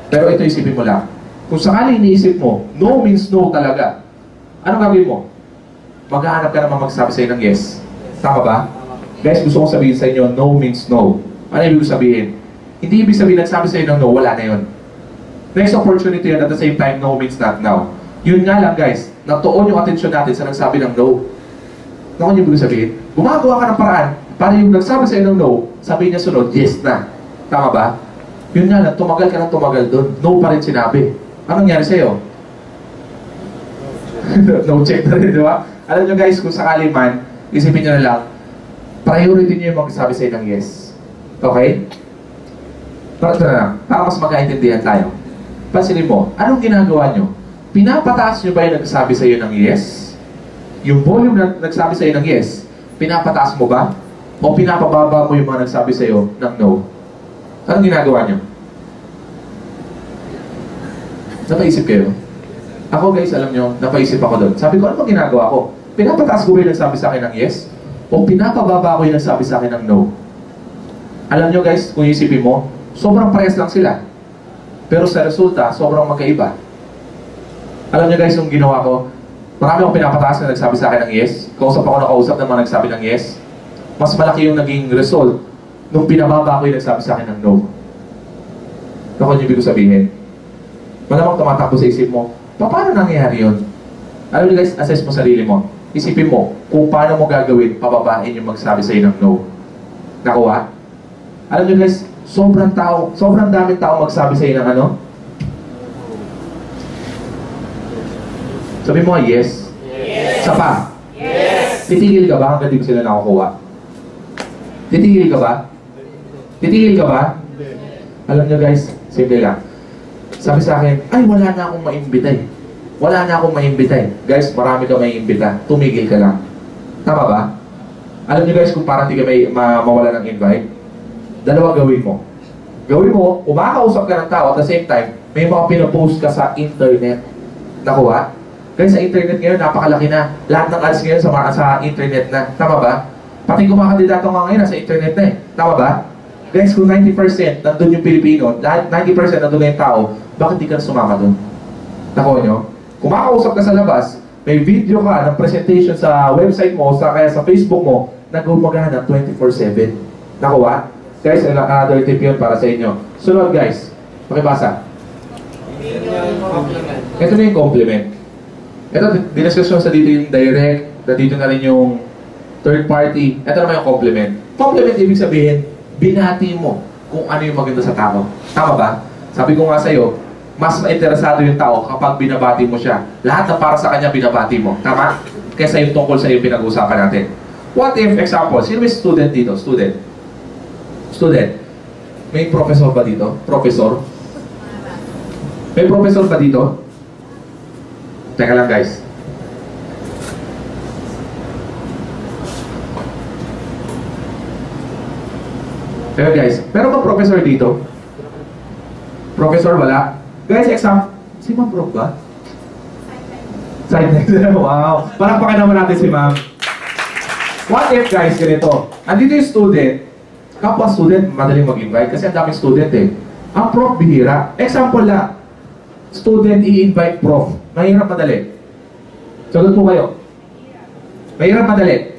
[SPEAKER 1] Pero ito isipin mo lang. Kung sakaling iniisip mo, no means no talaga, anong gagawin mo? maghahanap ka naman magsabi sa'yo ng yes. Tama ba? Guys, gusto kong sabihin sa inyo, no means no. Ano ibig sabihin? Hindi ibig sabihin nagsabi sa'yo ng no, wala na yun. Next opportunity yun, at the same time, no means not now. Yun nga lang guys, natuon yung atensyon natin sa nagsabi ng no. Ano yung ibig sabihin? Gumagawa ka ng paraan para yung nagsabi sa'yo ng no, sabihin niya sunod, yes na. Tama ba? Yun nga lang, tumagal ka ng tumagal doon. No pa rin sinabi. Anong nangyari sa'yo? No check na rin, di ba? Alam nyo guys, kung sakali man, isipin nyo na lang, priority nyo yung magsabi sa'yo ng yes. Okay? Para mas magkaintindihan tayo. Pansinin mo, anong ginagawa nyo? Pinapataas nyo ba yung nagsabi sa'yo ng yes? Yung volume na nagsabi sa'yo ng yes, pinapataas mo ba? O pinapababa mo yung mga nagsabi sa'yo ng no? Anong ginagawa nyo? Napaisip kayo? Ako guys, alam nyo, napaisip ako doon. Sabi ko, ano bang ginagawa ko? Pinapataas ko ba yung nagsabi sa akin ng yes? O pinapababa ko yung nagsabi sa akin ng no? Alam nyo guys, kung isipin mo, sobrang parehas lang sila. Pero sa resulta, sobrang magkaiba. Alam nyo guys, yung ginawa ko, marami akong pinapataas na nagsabi sa akin ng yes. Kausap ako na kausap ng mga nagsabi ng yes. Mas malaki yung naging result nung pinababa ko yung nagsabi sa akin ng no. Ako yung ibig ko sabihin. Malamang tumatakbo sa isip mo, paano nangyayari yun? Alam nyo guys, assess mo sarili mo. Isipin mo, kung paano mo gagawin, pababain yung magsabi sa'yo ng no. Nakuha? Alam nyo guys, sobrang daming tao magsabi sa'yo ng ano? Sabi mo yes? Yes! Sa pa? Yes! Titigil ka ba hanggang di ko sila nakukuha? Titigil ka ba? Titigil ka ba? Alam nyo guys, simple lang. Sabi sa akin, ay wala na akong maimbita eh. Wala na akong maimbita eh. Guys, marami ka maimbita. Tumigil ka lang. Tama ba? Alam nyo guys, kung parang di ka mawala ng invite, dalawa gawin mo. Gawin mo, umakausap ka ng tao at the same time, may mga pinapost ka sa internet. Nakuha? Guys, sa internet ngayon, napakalaki na. Lahat ng ads ngayon sa internet na. Tama ba? Pati kung mga kandidato nga ngayon, nasa internet na eh. Tama ba? Guys, kung 90% nandun yung Pilipino, lahat 90% nandun na yung tao, bakit di ka sumama dun? Nakuha nyo? Kung makakausap ka sa labas, may video ka ng presentation sa website mo, kaya sa Facebook mo, nag-umagahan ng 24/7. Nakuha? Guys, another tip yun para sa inyo. Sunod guys, pakibasa. Ito na yung compliment. Ito, dinaskusyon sa dito yung direct, dito na rin yung third party. Ito naman yung compliment. Compliment, ibig sabihin, binati mo kung ano yung maganda sa tao. Tama ba? Sabi ko nga sa'yo, mas mainteresado yung tao kapag binabati mo siya. Lahat na para sa kanya binabati mo. Tama? Kesa yung tungkol sa yung pinag-usapan natin. What if, example, sino may student dito? Student. May professor ba dito? Professor? May professor ba dito? Teka lang guys. Teka guys, meron ba professor dito? Professor wala? Guys, exam. Si ma'am prof ba? Side next. Wow. Palakpakan naman natin si ma'am. What if guys, ganito. Andito yung student. Kapwa student, madaling mag-invite kasi ang daming student eh. Ang prof, bihira. Example lang. Student, i-invite prof. Mahirap madali. Sagot po kayo. Mahirap madali.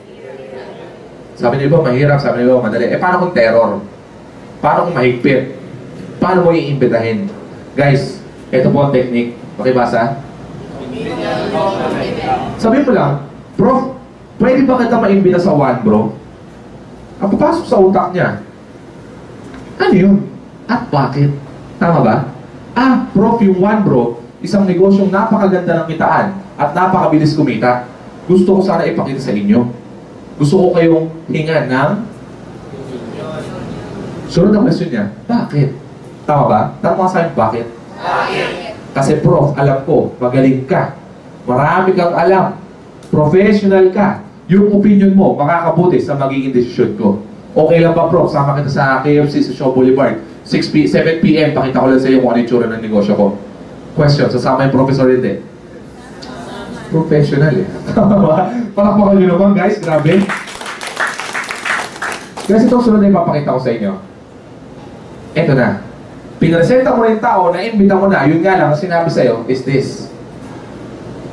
[SPEAKER 1] Sabi niyo ba mahirap, sabi niyo ba madali. Eh paano kung terror? Paano kung mahigpit? Paano mo i-imbitahin? Guys, ito po ang technique. Makibasa? Sabi mo lang, prof, pwede ba kita maimbita sa one bro? Ang papasok sa utak niya. Ano yun? At bakit? Tama ba? Ah, prof, yung one bro, isang negosyong napakaganda ng kitaan at napakabilis kumita. Gusto ko sana ipakita sa inyo. Gusto ko kayong hingan ng... Sunod ang question niya, bakit? Tama ba? Tama ka sa akin, bakit? Bakit? Kasi prof, alam ko, magaling ka. Marami kang alam. Professional ka. Yung opinion mo, makakabuti sa magiging desisyon ko. Okay lang ba, prof? Sama kita sa KFC sa Shaw Boulevard. 7 p.m. Pakita ko lang sa iyo kung ano yung tsura ng negosyo ko. Question, sasama yung professor hindi? Professional eh. Palakpakan nyo naman guys, grabe. Kasi itong sunod na ipapakita ko sa inyo. Eto na. Pinresenta mo na yung tao, na-imbita mo na, yun nga lang, ang sinabi sa'yo is this.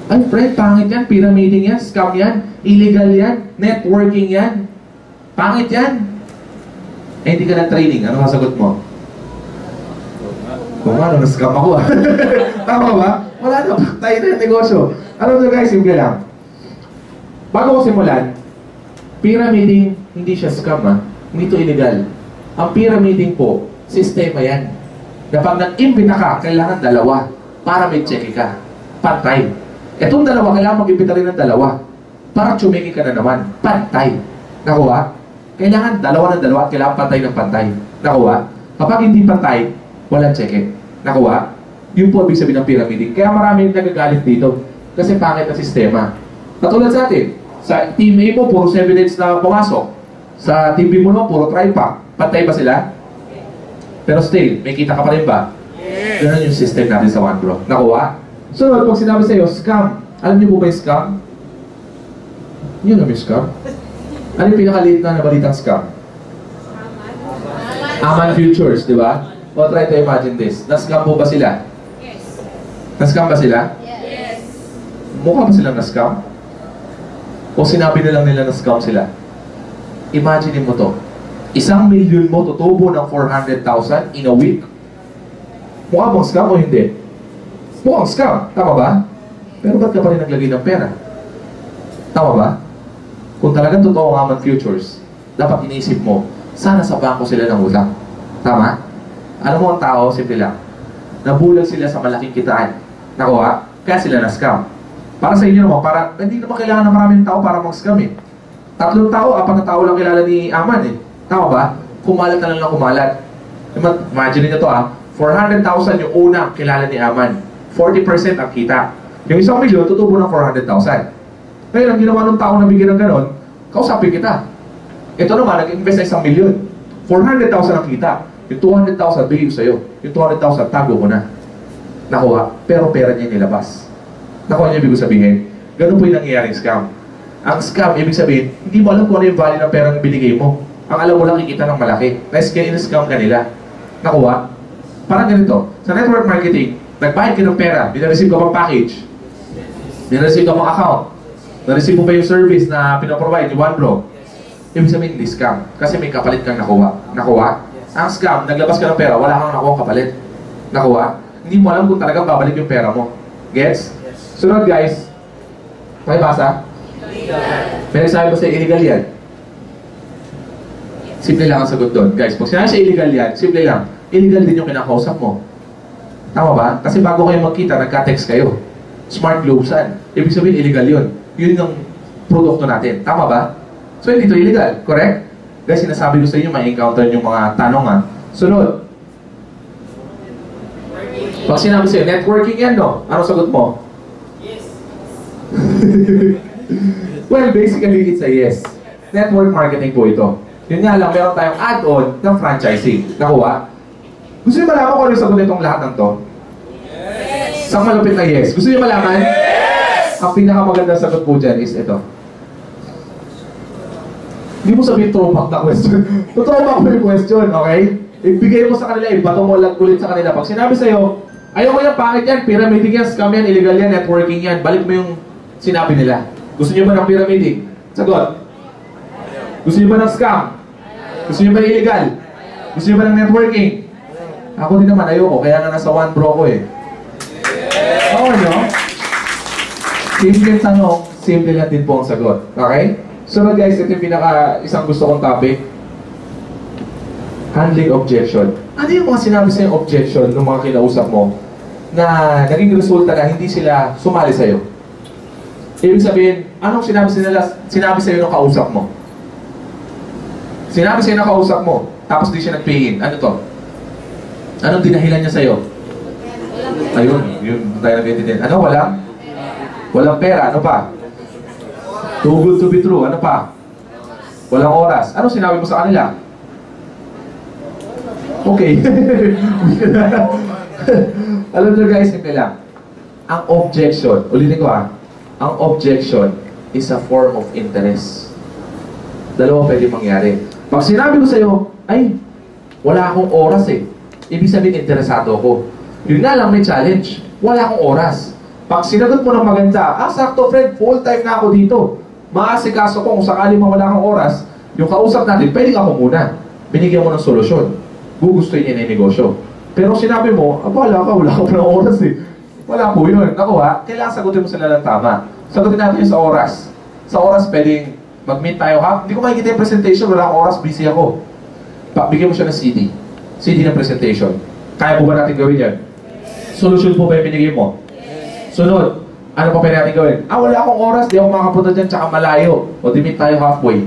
[SPEAKER 1] Ay, friend, pangit yan. Pyramiding yan, scam yan, illegal yan, networking yan. Pangit yan. Eh, hindi ka na-training. Ano masagot mo? Kung ano, na-scam ako ah. Tama ba? Wala na, tayo na yung negosyo. Alam nyo guys, simple lang. Bago ko simulan, pyramiding, hindi siya scam ah. Hindi ito illegal. Ang pyramiding po, sistema yan. Na pag nag-imbita ka, kailangan dalawa para may check ka. Pantay. Itong dalawa, kailangan mag-imbita rin ng dalawa para tsumiki ka na naman. Pantay. Nakuha? Kailangan dalawa ng dalawa at kailangan pantay ng pantay. Nakuha? Kapag hindi pantay, walang check-in. Nakuha? Yun po ibig sabihin ng pyramiding. Kaya maraming nagagalit dito. Kasi pangit na sistema. Katulad sa atin, sa team A mo, puro 7 days na pumasok. Sa team B mo naman, puro try-pack. Pantay ba sila? Pero still, may kita ka pa rin ba? Ganun yung system natin sa OneBro. Nakuha? So, pag sinabi sa'yo, scam. Alam niyo po ba yung scam? Yun naman yung scam. Ano yung pinakaliit na nabalitang scam? Aman Futures, di ba? O try to imagine this. Na-scam po ba sila?
[SPEAKER 4] Yes.
[SPEAKER 1] Na-scam ba sila?
[SPEAKER 4] Yes.
[SPEAKER 1] Mukha ba silang na-scam? O sinabi na lang nila na-scam sila? Imagine mo to. 1,000,000 mo tutubo ng 400,000 in a week. Mukha bang scam o hindi? Mukhang scam. Tama ba? Pero ba't ka pa rin naglagay ng pera? Tama ba? Kung talagang totoo ang Aman Futures, dapat iniisip mo, sana sa bangko sila ng utang. Tama? Alam mo ang tao, simple lang. Nabulag sila sa malaking kitaan. Nakuha? Kaya sila na-scam. Para sa inyo naman, hindi naman kailangan ng maraming tao para mag-scam eh. 3 tao, 4 na tao lang kilala ni Aman eh. Tama ba? Kumalat na lang ng kumalat. Imagine nyo to 400,000 yung unang kilala ni Aman. 40% ang kita. Yung 1,000,000, tutubo ng 400,000. Ngayon, ang ginawa ng tao na bigyan ng ganon, kausapin kita. Ito naman, nag-invest na 1,000,000. 400,000 ang kita. Yung 200,000, bigay ko sa'yo. Yung 200,000, tago ko na. Nakuha, pero pera niya nilabas. Nakuha niya ibig sabihin. Ganun po yung nangyayaring scam. Ang scam, ibig sabihin, hindi mo alam kung ano yung value ng perang binigay mo. Ang alam mo lang, kikita ng malaki. Na-scam ka nila. Nakuha? Parang ganito. Sa network marketing, nagbayad ka ng pera, binareceive ka pang package, binareceive ka pang account, na-receive mo pa yung service na pinaprovide ni OneBro. Ibig sabihin, hindi scam. Kasi may kapalit kang nakuha. Nakuha? Ang scam, naglabas ka ng pera, wala kang nakuha kapalit. Nakuha? Hindi mo alam kung talagang babalik yung pera mo. Gets? Sunod guys. Pakibasa? May nagsabi ba sa illegal yan? Simple lang ang sagot doon. Guys, pag sinabi sa illegal yan, simple lang. Illegal din yung kinakausap mo. Tama ba? Kasi bago kayo magkita, nagka-text kayo. Smart Globesan. Ibig sabihin, illegal yun. Yun yung produkto natin. Tama ba? So, hindi ito illegal. Correct? Guys, sinasabi ko sa inyo, may encounter yung mga tanong Sunod. Pag sinabi sa'yo, networking yan, no? Anong sagot mo?
[SPEAKER 3] Yes.
[SPEAKER 1] Well, basically, it's a yes. Network marketing po ito. Yun nga lang, meron tayong add-on ng franchising. Nakuha? Gusto niyo malaman kung ano yung sagot nitong lahat ng to? Yes! Sa malupit na yes. Gusto niyo malaman? Yes! Ang pinakamagandang sagot po dyan is ito. Hindi mo sabihin throwback na question. Throwback mo yung question, okay? Ibigay mo sa kanila, ibato mo lang ulit sa kanila. Pag sinabi sa'yo, ayaw ko yan, pangit yan, pyramiding yan, scam yan, illegal yan, networking yan, balik mo yung sinabi nila. Gusto niyo ba ng pyramiding? Sagot. Gusto niyo ba ng scam? Gusto niyo ba ng illegal? Gusto niyo ba ng networking? Ako din naman, ayoko. Kaya nga nasa OneBro ko eh. Oo, no? Simple tanong, simple lang din po ang sagot. Okay? So guys, ito yung isang gusto kong topic. Handling objection. Ano yung mga sinabi sa yung objection ng mga kinausap mo na naging resulta na hindi sila sumali sa'yo? Ibig sabihin, anong sinabi sa'yo ng kausap mo? Sinabi sa'yo ng kausap mo, tapos di siya nag-pay in. Ano to? Anong dinahilan niya sa'yo? Ayun, yun tayo nag-intindihan. Ano, walang? Walang pera, ano pa? Too good to be true, ano pa? Walang oras. Ano sinabi mo sa kanila? Okay. Alam nyo guys, simple lang. Ang objection, ulitin ko ang objection is a form of interest. Dalawa pwede mangyari. Pag sinabi ko sa'yo, ay, wala akong oras eh. Ibig sabihin, interesado ako. Yun nga lang may challenge. Wala akong oras. Pag sinagot mo ng maganda, sakto friend, full time na ako dito. Maasikaso ko kung sakali mawala kang oras, yung kausap natin, pwedeng ako muna. Binigyan mo ng solusyon. Gugustuhin niya na yung negosyo. Pero sinabi mo, wala ka pa ng oras eh. Wala po yun. Naku ha, kailangan sagutin mo sila ng tama. Sagutin natin yun sa oras. Sa oras, pwedeng mag-meet tayo ha. Hindi ko makikita yung presentation, wala akong oras, busy ako. Bigyan mo siya ng CD. CD ng presentation. Kaya po ba natin gawin yan? Solusyon po ba yung binigay mo? Sunod. Ano pa pwede natin gawin? Wala akong oras, di ako makapunta dyan, tsaka malayo. O di meet tayo halfway.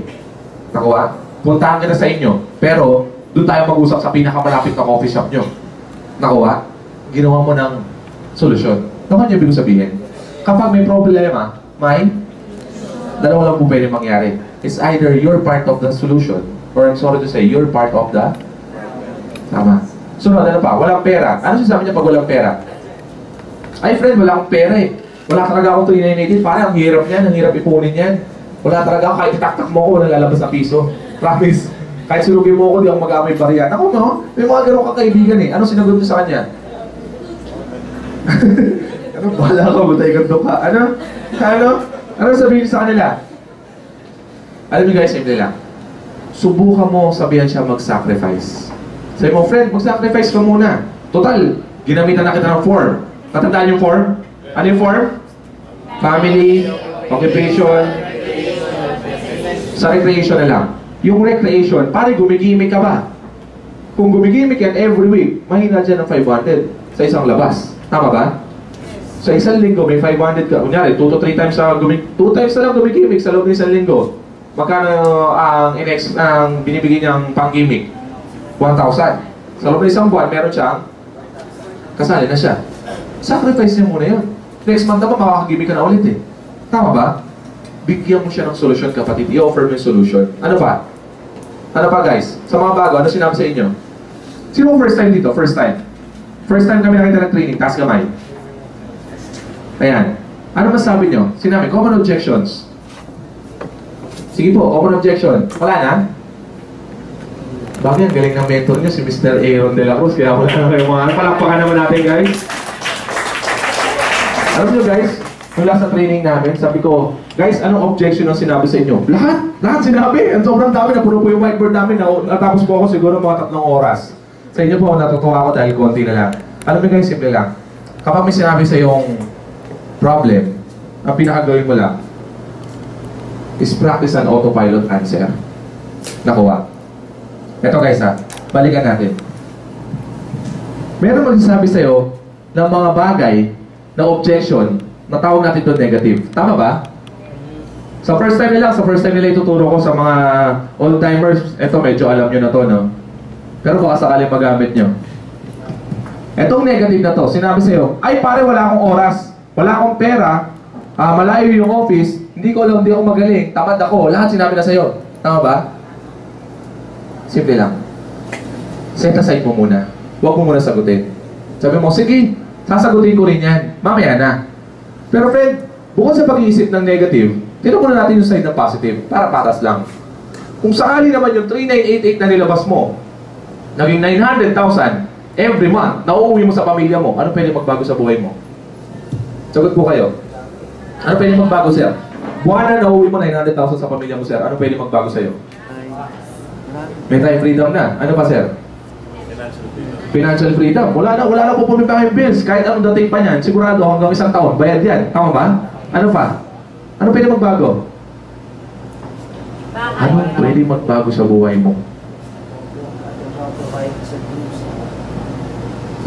[SPEAKER 1] Nakuha? Puntahan ka na sa inyo. Pero, doon tayo mag-usap sa pinakamalapit na coffee shop nyo. Nakuha? Ginawa mo ng solusyon. Nakuha niyo ibig sabihin? Kapag may problema, dalawa lang po pwede mangyari. It's either you're part of the solution, or I'm sorry to say, you're part of the... Tama. Sunod, ano pa? Walang pera. Ano sasabi niya pag walang pera? Ay friend, wala akong pera eh. Wala talaga akong 3988. Parang ang hirap niyan, ang hirap ipunin yan. Wala talaga ako, kahit itaktak mo ako, nalalabas na piso. Promise. Kahit sulugin mo ako, di ako mag-amay bariyan. Ako no, may mga ganun kakaibigan eh. Ano sinagot mo sa kanya? Ano, bahala ka, butay ganto ka. Ano sabihin sa kanila? Alam niyo guys, simple lang. Subukan mo sabihan siya mag-sacrifice. Sabi mo, friend, mag-sacrifice ka muna. Total, ginamitan na kita ng form. Tatandaan yung form? Ano yung form? Family, occupation, sa recreation na lang. Yung recreation, pare gumigimik ka ba? Kung gumigimik yan every week, mahina dyan ng 500 sa isang labas. Tama ba? Sa isang linggo, may 500 ka. Kunyari, 2 to 3 times na 2 times na lang gumigimik sa loob ng isang linggo. Magkano ang binibigay niyang pang-gimik? 1,000. Sa loob ng isang buwan, meron siyang kasali na siya. Sacrifice niya muna yun. Next month naman, makakagimik ka na ulit eh. Tama ba? Bigyan mo siya ng solusyon, kapatid. I-offer mo yung solution. Ano pa? Ano pa guys? Sa mga bago, ano sinabi sa inyo? Sino first time dito? First time. First time kami nakita ng training. Taas kamay. Ayan. Ano masabi nyo? Sinabi, common objections. Sige po, common objection. Wala na? Bakit ang galing ng mentor nyo, si Mr. Aaron De La Cruz. Kaya wala na kayo mga... Palakpakan naman natin guys. Alam nyo guys, mula sa training namin, sabi ko, guys, anong objection ang sinabi sa inyo? Lahat sinabi. Ang sobrang dami, napuno po yung whiteboard namin. Natapos po ako siguro mga 3 oras. Sa inyo po, natutuwa ako dahil konti na lang. Alam nyo guys, simple lang. Kapag may sinabi sa yung problem, ang pinakagawin mo lang is practice an autopilot answer. Nakuha. Ito guys ha, balikan natin. Meron magsasabi sa'yo ng mga bagay na objection na tawag natin ito negative. Tama ba? Sa first time nila ituturo ko sa mga old-timers. Ito medyo alam nyo na to, no? Pero baka sakaling magamit nyo. Etong negative na to, sinabi sa'yo, ay pare wala akong oras, wala akong pera, malayo yung office, hindi ako magaling, tamad ako, lahat sinabi na sa'yo. Tama ba? Simple lang. Set aside mo muna. Huwag mo muna sagutin. Sabi mo, sige, sasagutin ko rin yan. Mamaya na. Pero friend, bukod sa pag-iisip ng negative, tinan muna natin yung side ng positive para patas lang. Kung sakali naman yung 3988 na nilabas mo, naging 900,000 every month, nauuwi mo sa pamilya mo, ano pwede magbago sa buhay mo? Sagot po kayo. Ano pwede magbago, sir? Buwan na nauuwi mo 900,000 sa pamilya mo, sir. Ano pwede magbago sa'yo? May time freedom na. Ano pa, sir? Financial freedom. Wala na po pumunta kayong bills. Kahit anong dating pa niyan, sigurado hanggang 1 taon, bayad yan. Tama ba? Ano pa? Ano pwede magbago? Ano pwede magbago sa buhay mo?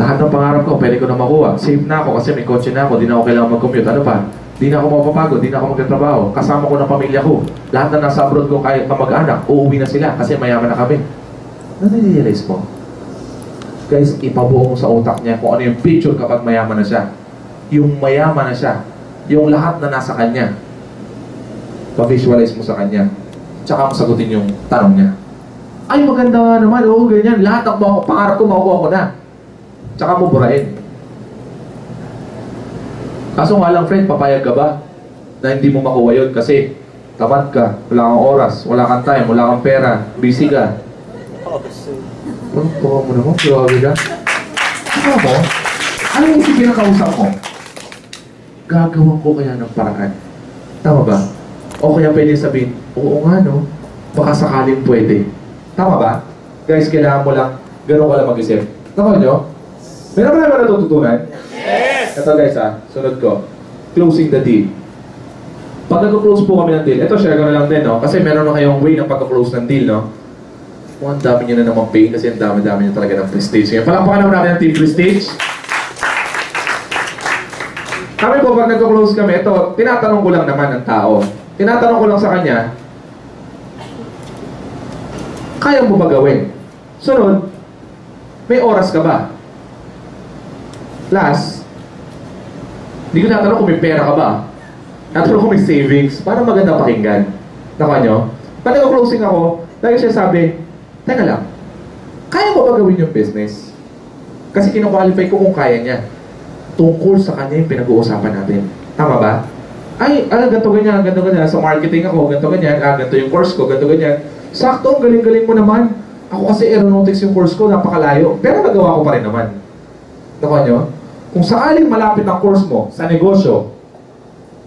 [SPEAKER 1] Lahat ng pangarap ko, pwede ko na makuha. Safe na ako kasi may kotse na ako, di na ako kailangan mag-commute. Ano pa? Di na ako mapapagod, di na ako magtatrabaho. Kasama ko ng pamilya ko. Lahat na nasa abroad ko kahit kamag-anak, uuwi na sila kasi mayaman na kami. Nare-realize mo? Guys, ipabuo mo sa utak niya kung ano yung picture kapag mayaman na siya. Yung mayaman na siya. Yung lahat na nasa kanya. Pa-visualize mo sa kanya. Tsaka mo sagutin yung tanong niya. Ay, maganda nga naman. Oo, ganyan. Lahat ng pangarap ko, makukuha ko na. Tsaka mo burahin. Kaso nga lang, friend, papayag ka ba na hindi mo makuha yun kasi tamad ka, wala kang oras, wala kang time, wala kang pera, busy ka. Ano mo naman? Grabe ka. Ano mo? Ano yung pinakausap ko? gagawan ko kaya ng paraan. Tama ba? O kaya pwede sabihin, oo nga no, baka sakaling pwede. Tama ba? Guys, kailangan mo lang, ganun ka lang mag-isip. Tama nyo? Meron ba naman natututunan? Yes! Ito guys sunod ko. Closing the deal. Pag nag-close po kami ng deal, ito share ko na lang din, no? Kasi meron na kayong way ng pag-close ng deal, no? Ang dami nyo na naman pain kasi ang dami-dami nyo talaga ng prestige. Kaya palakpakan naman natin ang team prestige. Kami po, pag nag-close kami, ito, tinatanong ko lang naman ng tao. Tinatanong ko lang sa kanya, kaya mo ba gawin? Sunod, may oras ka ba? Last, hindi ko natanong kung may pera ka ba. Natanong kung may savings, para maganda pakinggan. Nakuha nyo? Pag nag-closing ako, lagi siya sabi, teka lang, kaya mo ba gawin yung business? Kasi kino-qualify ko kung kaya niya. Tungkol sa kanya yung pinag-uusapan natin. Tama ba? Ay, ganito ganyan, ganito ganyan. Sa marketing ako, ganito ganyan. Ganito yung course ko, ganito ganyan. Sakto, galing-galing mo naman. Ako kasi aeronautics yung course ko, napakalayo. Pero nagawa ko pa rin naman. Nakuha nyo? Kung sakaling malapit ang course mo sa negosyo,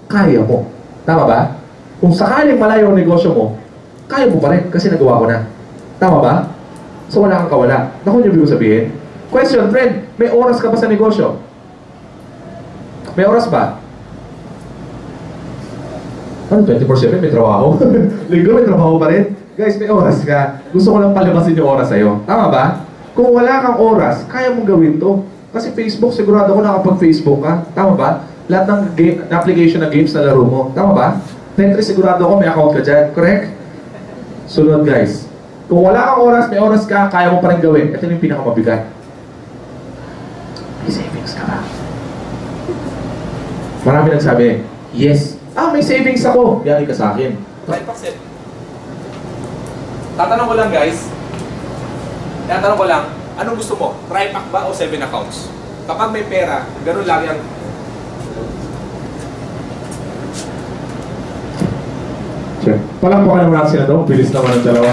[SPEAKER 1] kaya mo. Tama ba? Kung sakaling malayo ang negosyo mo, kaya mo pa rin kasi nagawa ko na. Tama ba? So wala kang kawala. Nakuha nyo ibig sabihin? Question, friend, may oras ka ba sa negosyo? May oras ba? Ano, 24/7 may trabaho? Linggo may trabaho pa rin? Guys, may oras ka. Gusto ko lang palabasin yung oras sa'yo. Tama ba? Kung wala kang oras, kaya mong gawin to. Kasi Facebook, sigurado ko nakapag-Facebook ka. Tama ba? Lahat ng application na games na laro mo. Tama ba? Tetris, sigurado ko may account ka dyan. Correct? Sunod guys. Kung wala kang oras, may oras ka, kaya mo pa rin gawin. Ito yung pinakamabigat. May savings ka ba? Marami nagsabi, yes. May savings ako. Biyari ka sa akin. 5%. Tatanong ko lang guys. Tatanong ko lang, anong gusto mo? Tripack ba o 7 accounts? Kapag may pera, ganun lang yan. Sure. Palakpakan naman natin sila doon. Bilis naman ang dalawa.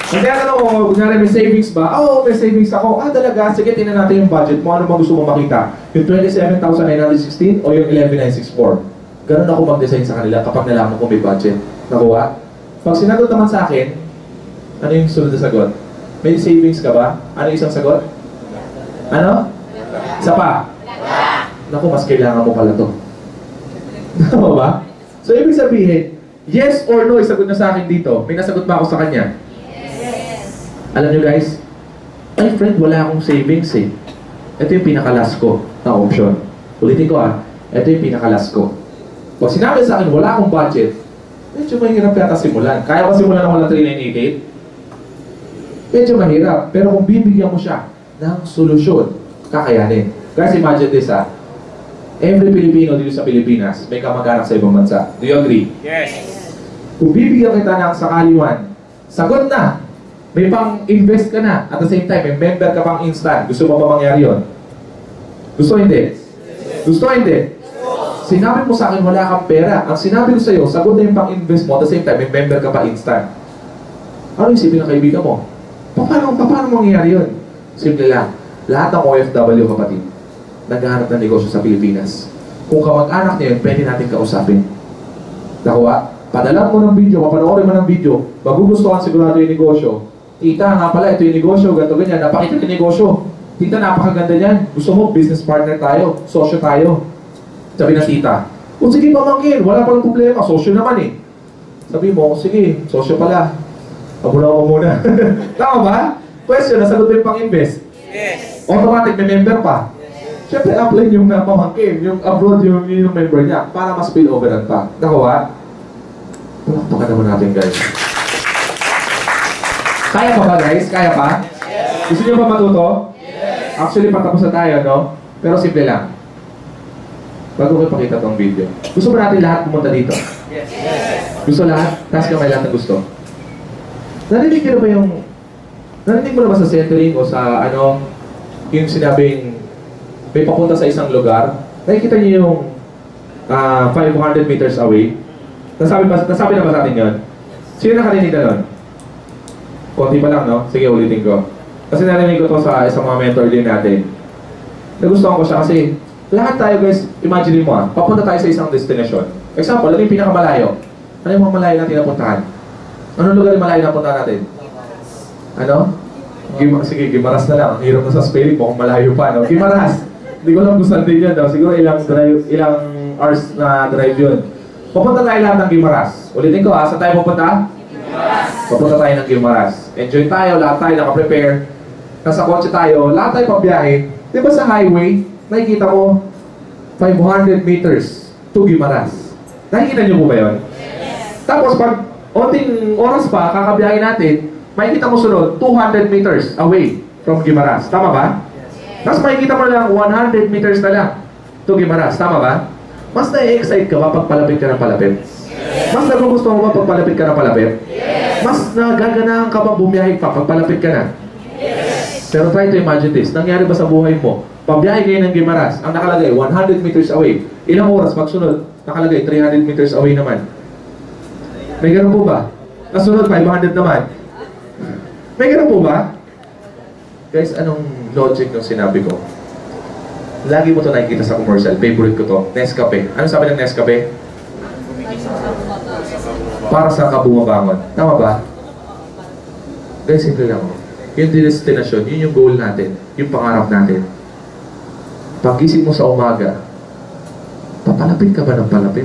[SPEAKER 1] Hindi ano ko, kunyari may savings ba? May savings ako. Talaga, sige, tingnan natin yung budget mo. Ano ba gusto mo makita? Yung 27,916 o yung 11,964? Ganun ako mag-design sa kanila kapag nalaman ko may budget. Nakuha? Pag sinagot naman sa akin, ano yung sunod na sagot? May savings ka ba? Ano yung isang sagot? Ano? Isa pa? Naku, mas kailangan mo pala to. Tama ba? So, ibig sabihin, yes or no, isagot na sa akin dito. May nasagot ba ako sa kanya? Yes. Alam nyo guys, ay friend, wala akong savings eh. Ito yung pinakalas ko na option. Ulitin ko ito yung pinakalas ko. Pag sinabi sa akin, wala akong budget, medyo mahirap yata simulan. Kaya ba simulan ako ng 3988? Medyo mahirap. Pero kung bibigyan mo siya ng solusyon, kakayanin. Guys, imagine this Every Pilipino dito sa Pilipinas may kamag-anak sa ibang bansa. Do you agree?
[SPEAKER 2] Yes.
[SPEAKER 1] Kung bibigyan kita ng sakaliwan, sagot na! May pang-invest ka na. At the same time, may member ka pang instant. Gusto mo ba mangyari yun? Gusto hindi? Gusto hindi? Sinabi mo sa akin wala kang pera. Ang sinabi ko sa'yo, sagot na yung pang-invest mo. At the same time, may member ka pa instant. Ano isipin ng kaibigan mo? Paano mangyayari yun? Simple lang. Lahat ng OFW kapatid, naghahanap ng negosyo sa Pilipinas. Kung kamag-anak niya yun, pwede natin kausapin. Nakuha? Padala mo ng video, mapanoorin mo ng video, magugustuhan sigurado yung negosyo. Tita, nga pala, ito yung negosyo, ganito ganyan, napakita yung negosyo. Tita, napakaganda niyan. Gusto mo, business partner tayo, sosyo tayo. Sabi na tita, sige pamangkin, wala palang problema, sosyo naman eh. Sabi mo, sige, sosyo pala. Abulaw mo muna. Tama ba? Question, nasagot mo yung pang-invest?
[SPEAKER 2] Yes.
[SPEAKER 1] Automatic, may member pa. Siyempre, apply yung pamangkin, yung abroad yung member niya, para mas spill-overan pa. Nakuha? Tulak-tukan naman natin, guys. Kaya pa ba, guys? Kaya pa? Yes. Gusto niyo ba matuto? Yes. Actually, patapos na tayo, no? Pero simple lang. Bago ko ipakita tong video. Gusto ba natin lahat pumunta dito?
[SPEAKER 2] Yes.
[SPEAKER 1] Gusto lahat? Taas kamay lahat na gusto. Narinig niyo na ba yung... Narinig mo na ba sa centering o sa yung sinabing may papunta sa isang lugar? Nakikita niyo yung 500 meters away? Nasabi na ba sa atin yun? Sino nakarinig na nun? Konti pa lang, no? Sige, ulitin ko. Kasi narinig ko to sa isang mga mentor din natin. Nagustuhan ko siya kasi lahat tayo guys, imagine mo papunta tayo sa isang destination. Example, ano yung pinakamalayo? Ano yung mga malayo natin napuntahan? Anong lugar yung malayo na puntahan natin? Ano? Sige, Gimaras na lang. Ang hirap na sa spelling mo kung malayo pa, no? Gimaras! Hindi ko alam kung saan din yun, no? Siguro ilang hours na drive yun. Pupunta tayo lahat ng Gimaras. Ulitin ko, saan tayo pupunta? Gimaras! Pupunta tayo ng Gimaras. Enjoy tayo, lahat tayo nakaprepare. Nasa kotse tayo, lahat tayo pabiyahe. Di ba sa highway, nakikita mo 500 meters to Gimaras. Nakikita niyo po ba yun? Yes. Tapos pag onting oras pa, kakabiyahin natin, makikita mo sunod, 200 meters away from Gimaras. Tama ba? Yes. Tapos makikita mo lang 100 meters na lang to Gimaras. Tama ba? Mas na-excite ka ba pag palapit ka ng palapit? Yes. Mas nagugustuhan mo ba pag palapit ka ng palapit? Yes. Mas nagaganahan ka ba bumiyahe pa pag palapit ka na? Yes. Pero try to imagine this. Nangyari ba sa buhay mo? Pabiyahe kayo ng Gimaras, ang nakalagay 100 meters away. Ilang oras pagsunod? Nakalagay 300 meters away naman. May ganun po ba? Nasunod 500 naman. May ganun po ba? Guys, anong logic ng sinabi ko? Lagi mo ito nakikita sa commercial. Favorite ko to. Nescafe. Ano sabi ng Nescafe? Para sa kabumabangon. Tama ba? Guys, simple lang. Yung destination, yun yung goal natin. Yung pangarap natin. Pag-isip mo sa umaga, papalapit ka ba ng palapit?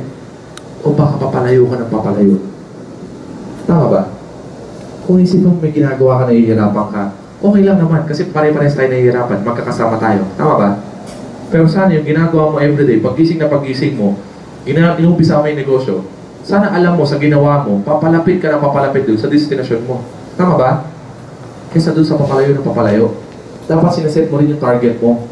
[SPEAKER 1] O baka papalayo ka ng papalayo? Tama ba? Kung isip mo may ginagawa ka, nahihirapan ka, okay lang naman kasi pare-pares tayo nahihirapan, magkakasama tayo. Tama ba? Pero sana yung ginagawa mo everyday, pag-gising na pag-gising mo, inuumpisa mo yung negosyo, sana alam mo sa ginawa mo, papalapit ka ng papalapit doon sa destination mo. Tama ba? Kesa doon sa papalayo ng papalayo. Dapat sinaset mo rin yung target mo.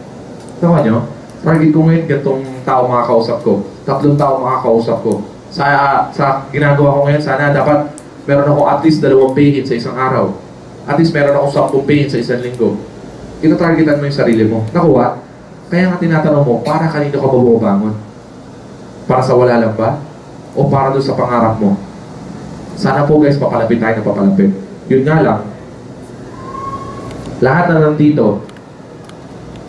[SPEAKER 1] Tama nyo? Target ko ngayon, gantong tao makakausap ko. 3 tao makakausap ko. Sa ginagawa ko ngayon, sana dapat meron ako at least 2 pay-in sa isang araw. At least meron ako 10 pay-in sa isang linggo. Ito-targetan mo yung sarili mo. Nakuha? Kaya nga tinatanong mo, para kanino ka mabubangon? Para sa wala lang ba? O para doon sa pangarap mo? Sana po guys, papalapit tayo na papalapit. Yun nga lang, lahat na nandito,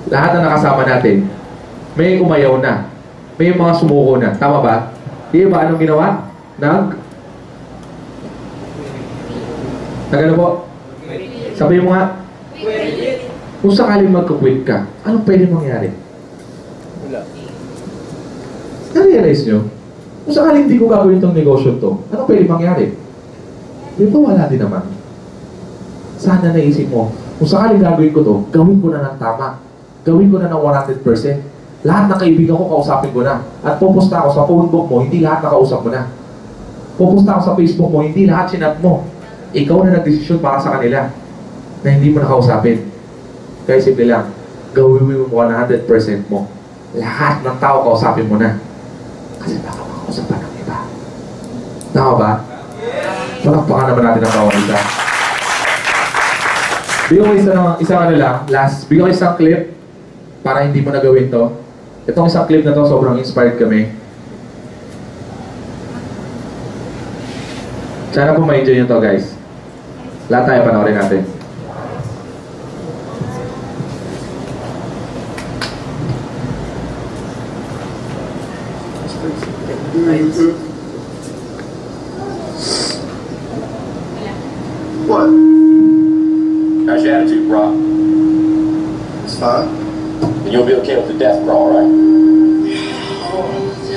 [SPEAKER 1] lahat na nakasama natin, may umayaw na. May mga sumuko na. Tama ba? Di ba anong ginawa? Ano po? Sabihin mo nga. Kung sakaling magka-quit ka, anong pwede mangyari?
[SPEAKER 2] Wala.
[SPEAKER 1] Na-realize nyo? Kung sakaling hindi ko gagawin itong negosyo to, anong pwede mangyari? Di ba wala din naman? Sana naisip mo, kung sakaling gagawin ko to, gawin ko na ng tama. Gawin ko na ng 100%. Lahat ng kaibigan ko, kausapin ko na. At pupusta ako sa phone book mo, hindi lahat nakausap mo na. Pupusta ako sa Facebook mo, hindi lahat sinat mo. Ikaw na nagdesisyon para sa kanila na hindi mo nakausapin. Kaya simple lang, gawin mo 100% mo. Lahat ng tao kausapin mo na. Kasi baka makausapan ng iba. Tama ba? Palakpakan naman natin ang bawang isa. Bigyan ko isang ano lang, last. Bigyan ko isang clip para hindi mo na gawin to. Itong isang clip na to, sobrang inspired kami. Sana po ma-enjoy nyo to guys. Lahat tayo panoorin natin.
[SPEAKER 5] What?
[SPEAKER 3] How's your attitude, Brock?
[SPEAKER 5] It's fine.
[SPEAKER 3] And you'll be okay with the death crawl, right?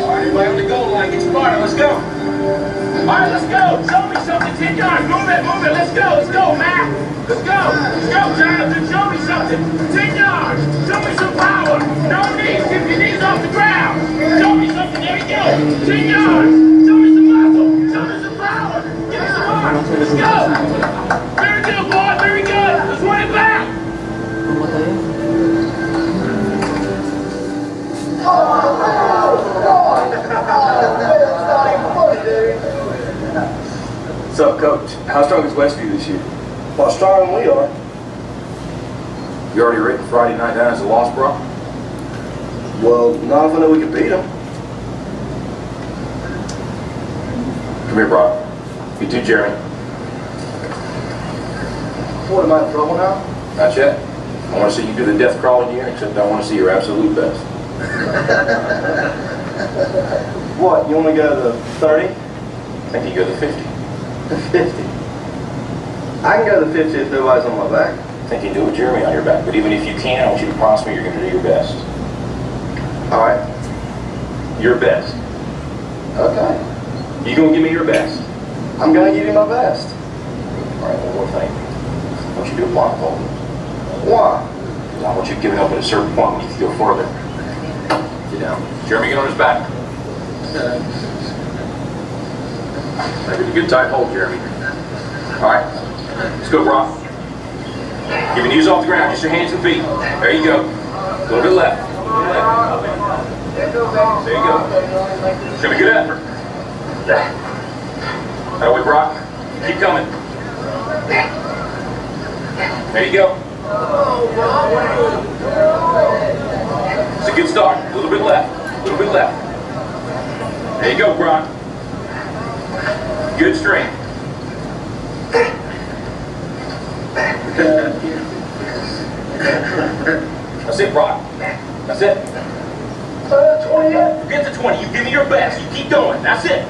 [SPEAKER 3] Alright, everybody on the goal line, get your partner, let's go. Alright, let's go. Show me something, 10 yards. Move it, let's go, Matt. Let's go, Jonathan, show me something. 10 yards. Show me some power. No knees, keep your knees off the ground. Show me something, there we go. 10 yards. Show me some muscle. Show me some power. Give me some heart. Let's go. Very good, boy, very good. Let's run it back.
[SPEAKER 5] What's up, Coach? How strong is Westview this year?
[SPEAKER 3] Well, stronger than we are.
[SPEAKER 5] You already written Friday night down as a loss, bro?
[SPEAKER 3] Well, not if I know we can beat them.
[SPEAKER 5] Come here, Brock. You too, Jeremy.
[SPEAKER 3] What, am I in trouble now?
[SPEAKER 5] Not yet. I want to see you do the death crawl again, except I want to see your absolute best.
[SPEAKER 6] What, you want to go to 30?
[SPEAKER 5] I think you go to 50.
[SPEAKER 6] To 50? I can go to 50 if nobody's on my back.
[SPEAKER 5] I think you do with Jeremy on your back. But even if you can, I want you to promise me you're going to do your best.
[SPEAKER 6] All right.
[SPEAKER 5] Your best.
[SPEAKER 6] Okay.
[SPEAKER 5] You going to give me your best?
[SPEAKER 6] I'm going to give you my best.
[SPEAKER 5] All right, one more thing. I want you to do a blindfold.
[SPEAKER 6] Why?
[SPEAKER 5] I want you to give it up at a certain point when you can go further. Get down. Jeremy, get on his back. Make it a good tight hold, Jeremy. All right. Let's go, Brock. Keep your knees off the ground, just your hands and feet. There you go. A little bit left. There you go. It's gonna be a good effort. That way, Brock. Keep coming. There you go. It's a good start. A little bit left. A little bit left. There you go, Brock. Good strength. That's it, Brock. That's it.
[SPEAKER 3] 20 yet?
[SPEAKER 5] Get to 20. You give me your best. You keep going. That's it.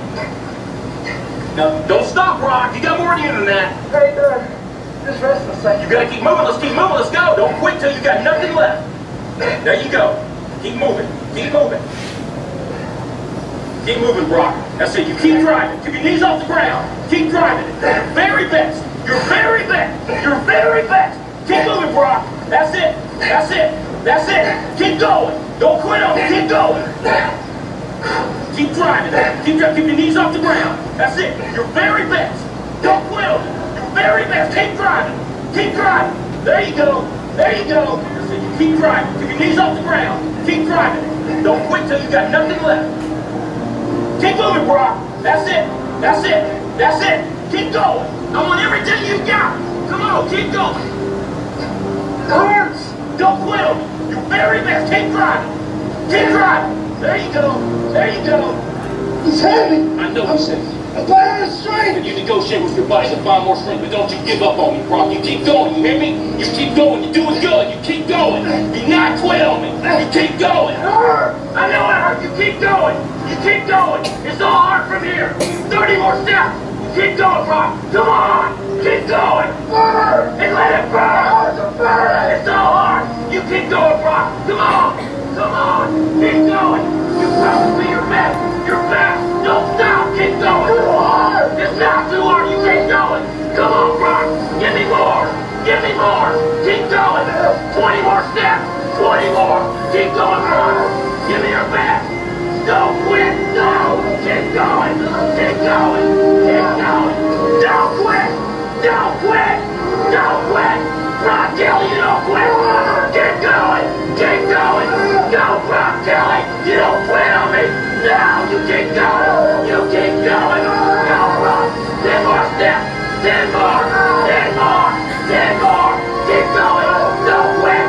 [SPEAKER 5] Now, don't stop, Brock. You got more in you than that.
[SPEAKER 3] Hey, just rest a second.
[SPEAKER 5] You gotta keep moving. Let's keep moving. Let's go. Don't quit till you got nothing left. There you go. Keep moving. Keep moving. Keep moving, Brock. That's it. You keep driving. Keep your knees off the ground. Keep driving it. Your very best. Your very best. Your very best. Keep moving, Brock. That's it. That's it. That's it. Keep going. Don't quit on it. Keep going. Keep driving it. Keep driving. Keep your knees off the ground. That's it. Your very best. Don't quit on it. Your very best. Keep driving. Keep driving. There you go. There you go. That's it. You keep driving. Keep your knees off the ground. Keep driving it. Don't quit till you got nothing left. Keep moving, Brock. That's it. That's it. That's it. Keep going. I want everything you've got. Come on, keep going. It hurts. Don't quit on it. Your very best. Keep driving. Keep driving. There you go. There you go.
[SPEAKER 3] He's heavy.
[SPEAKER 5] I know you said.
[SPEAKER 3] I'm buying his strength.
[SPEAKER 5] And you negotiate with your body to find more strength, but don't you give up on me, Brock. You keep going. You hear me? You keep going. You're doing good. You keep going. Do not quit on me. You keep going.
[SPEAKER 3] It hurt.
[SPEAKER 5] I know it hurt. You keep going. You keep going. It's all hard from here. 30 more steps. Keep going, Brock. Come on. Keep going.
[SPEAKER 3] Burn.
[SPEAKER 5] And let it burn.
[SPEAKER 3] Burn.
[SPEAKER 5] It's all hard. You keep going, Brock. Come on. Come on. Keep going. You promised me your best. Your best. Don't stop. Keep going.
[SPEAKER 3] Too hard.
[SPEAKER 5] It's not too hard. You keep going. Come on, Brock. Give me more. Give me more. Keep going. 20 more steps. 20 more. Keep going, Brock. Give me your best. Don't quit. No. Keep going. Keep going. Keep going. Don't quit. Don't quit. Don't quit. Brock Kelly, you don't quit. Keep going. Keep going. Go, Brock Kelly. You don't quit on me. No, you keep going. You keep going. Go, Brock. 10 more steps. 10 more. 10 more. 10 more. Keep going. Don't quit.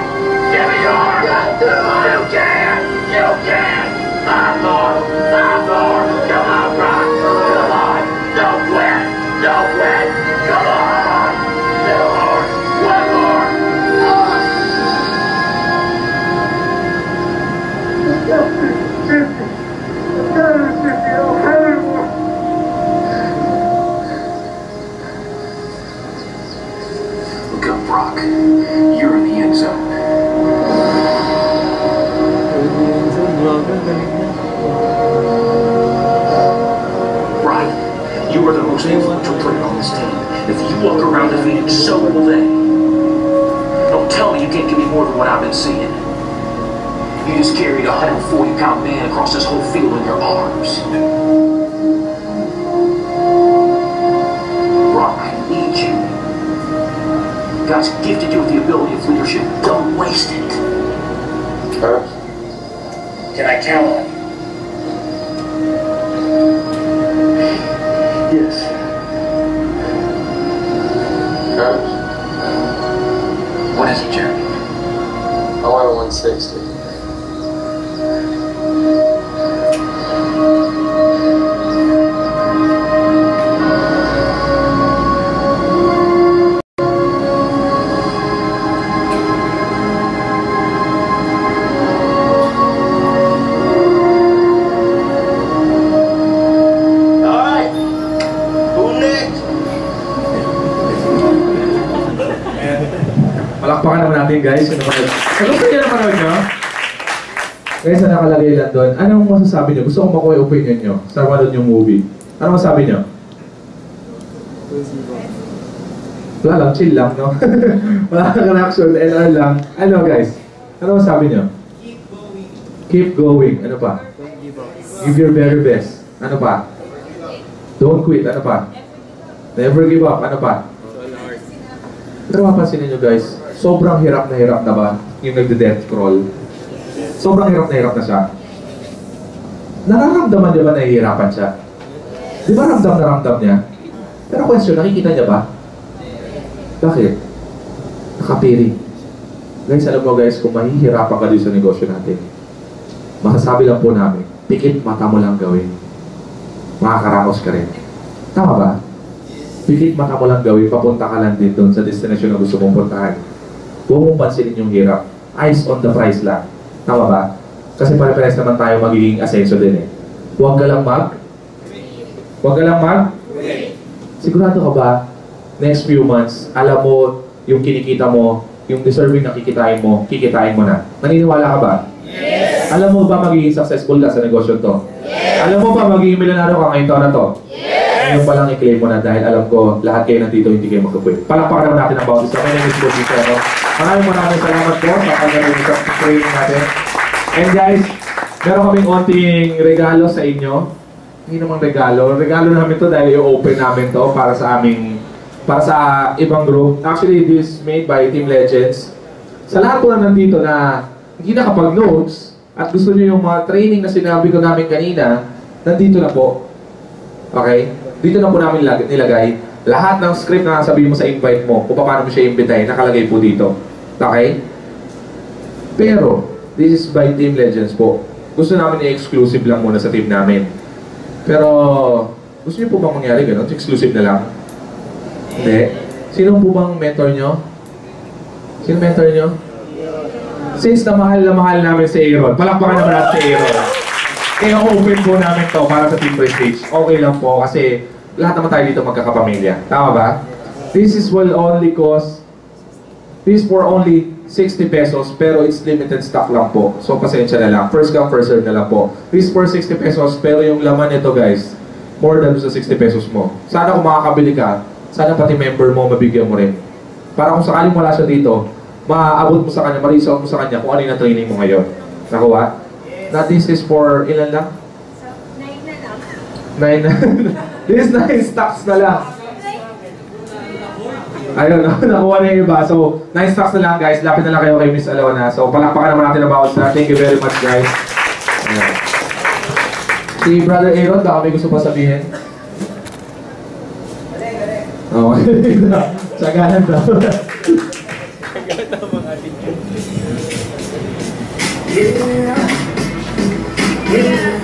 [SPEAKER 5] Give me yours. You can. You can. 5 more. 5 more. Come on, Brock. Come on. Don't quit. Don't quit. Come on. 2 more. 1 more. Look up, Brock. You're in the end zone. Brian, you are the most influential player on this team. If you walk around defeated, so will they. Don't tell me you can't give me more than what I've been seeing. You just carried a 140-pound man across this whole field in your arms. Brock, I need you. God's gifted you with the ability of leadership. Don't waste it. Can I count on you?
[SPEAKER 6] Yes.
[SPEAKER 5] What is it, Jeremy?
[SPEAKER 7] I want a 160.
[SPEAKER 1] Palakpakan naman natin guys. Gusto niyo na panood nyo? Guys, na nakalagay lang doon. Anong masasabi nyo? Gusto kong makuha yung opinion nyo sa manood yung movie. Anong masasabi nyo? Wala lang, chill lang, no? Wala kang reaction, NR lang. Ano guys? Ano masasabi nyo? Keep going. Ano pa? Give your very best. Ano pa? Don't quit. Ano pa? Never give up. Ano pa? Pero mapansin niyo guys, sobrang hirap na ba yung nagde-death crawl? Sobrang hirap na siya. Nararamdaman niya ba nahihirapan siya? Di ba ramdam na ramdam niya? Pero question, nakikita niya ba? Bakit? Nakapiri. Guys, alam mo guys, kung mahihirapan ka dito sa negosyo natin, masasabi lang po namin, pikit mata mo lang gawin. Makakaramos ka rin. Tama ba? Pikit mata mo lang gawin, papunta ka lang din doon sa destination na gusto mong puntahan. Huwag mong pansinin yung hirap. Eyes on the prize lang. Tama ba? Kasi pare-pares naman tayo magiging asenso din eh. Huwag ka lang Sigurado ka ba, next few months, alam mo yung kinikita mo, yung deserving na kikitain mo na. Naniniwala ka ba? Yes! Alam mo ba magiging successful ka sa negosyo to? Yes! Alam mo ba magiging milyonaryo ka ngayong taon na to? Yes! Ngayon pa lang i-claim mo na dahil alam ko lahat kayo nandito hindi kayo magkakwit. Palakpakan naman natin ang bawat isa. My name is Bob Vicero. Maraming salamat po sa pag-training natin. And guys, meron kaming konting regalo sa inyo. Hindi namang regalo. Regalo namin to dahil i-open namin to para sa ibang group. Actually, this is made by Team Legends. Sa lahat po na nandito na hindi nakapag-notes at gusto nyo yung mga training na sinabi ko namin kanina, nandito na po. Okay? Dito na po namin nilagay. Lahat ng script na sabihin mo sa invite mo, kung paano mo siya imbitahin, nakalagay po dito. Okay? Pero, this is by Team Legends po. Gusto namin i-exclusive lang muna sa team namin. Pero, gusto niyo po bang mangyari gano'n? Exclusive na lang? Hindi. Sino po bang mentor nyo? Sino mentor nyo? Since na mahal namin si Aaron, palakpakan naman natin si Aaron. Kaya open po namin to para sa Team Prestige. Okay lang po kasi lahat naman tayo dito magkakapamilya. Tama ba? This is will only cost, this for only 60 pesos pero it's limited stock lang po. So pasensya na lang. First come, first serve na lang po. This for 60 pesos pero yung laman nito guys, more than sa 60 pesos mo. Sana kung makakabili ka, sana pati member mo mabigyan mo rin. Para kung sakaling wala siya dito, maaabot mo sa kanya, ma-reach out mo sa kanya kung ano yung na-training mo ngayon. Nakuha? Now this is for ilan lang?
[SPEAKER 4] 9 na lang.
[SPEAKER 1] 9 na. This is 9 stocks na lang. Ayun, nakuha na yung iba. So, 9 stocks na lang guys. Lapit na lang kayo kay Miss Alona. So, palakpakan naman natin ang bawat na. Thank you very much guys. Ayan. Si Brother Aaron, baka may gusto pa sabihin? Oo. Sagalan daw.
[SPEAKER 2] Ganda mga video.
[SPEAKER 3] Yeah.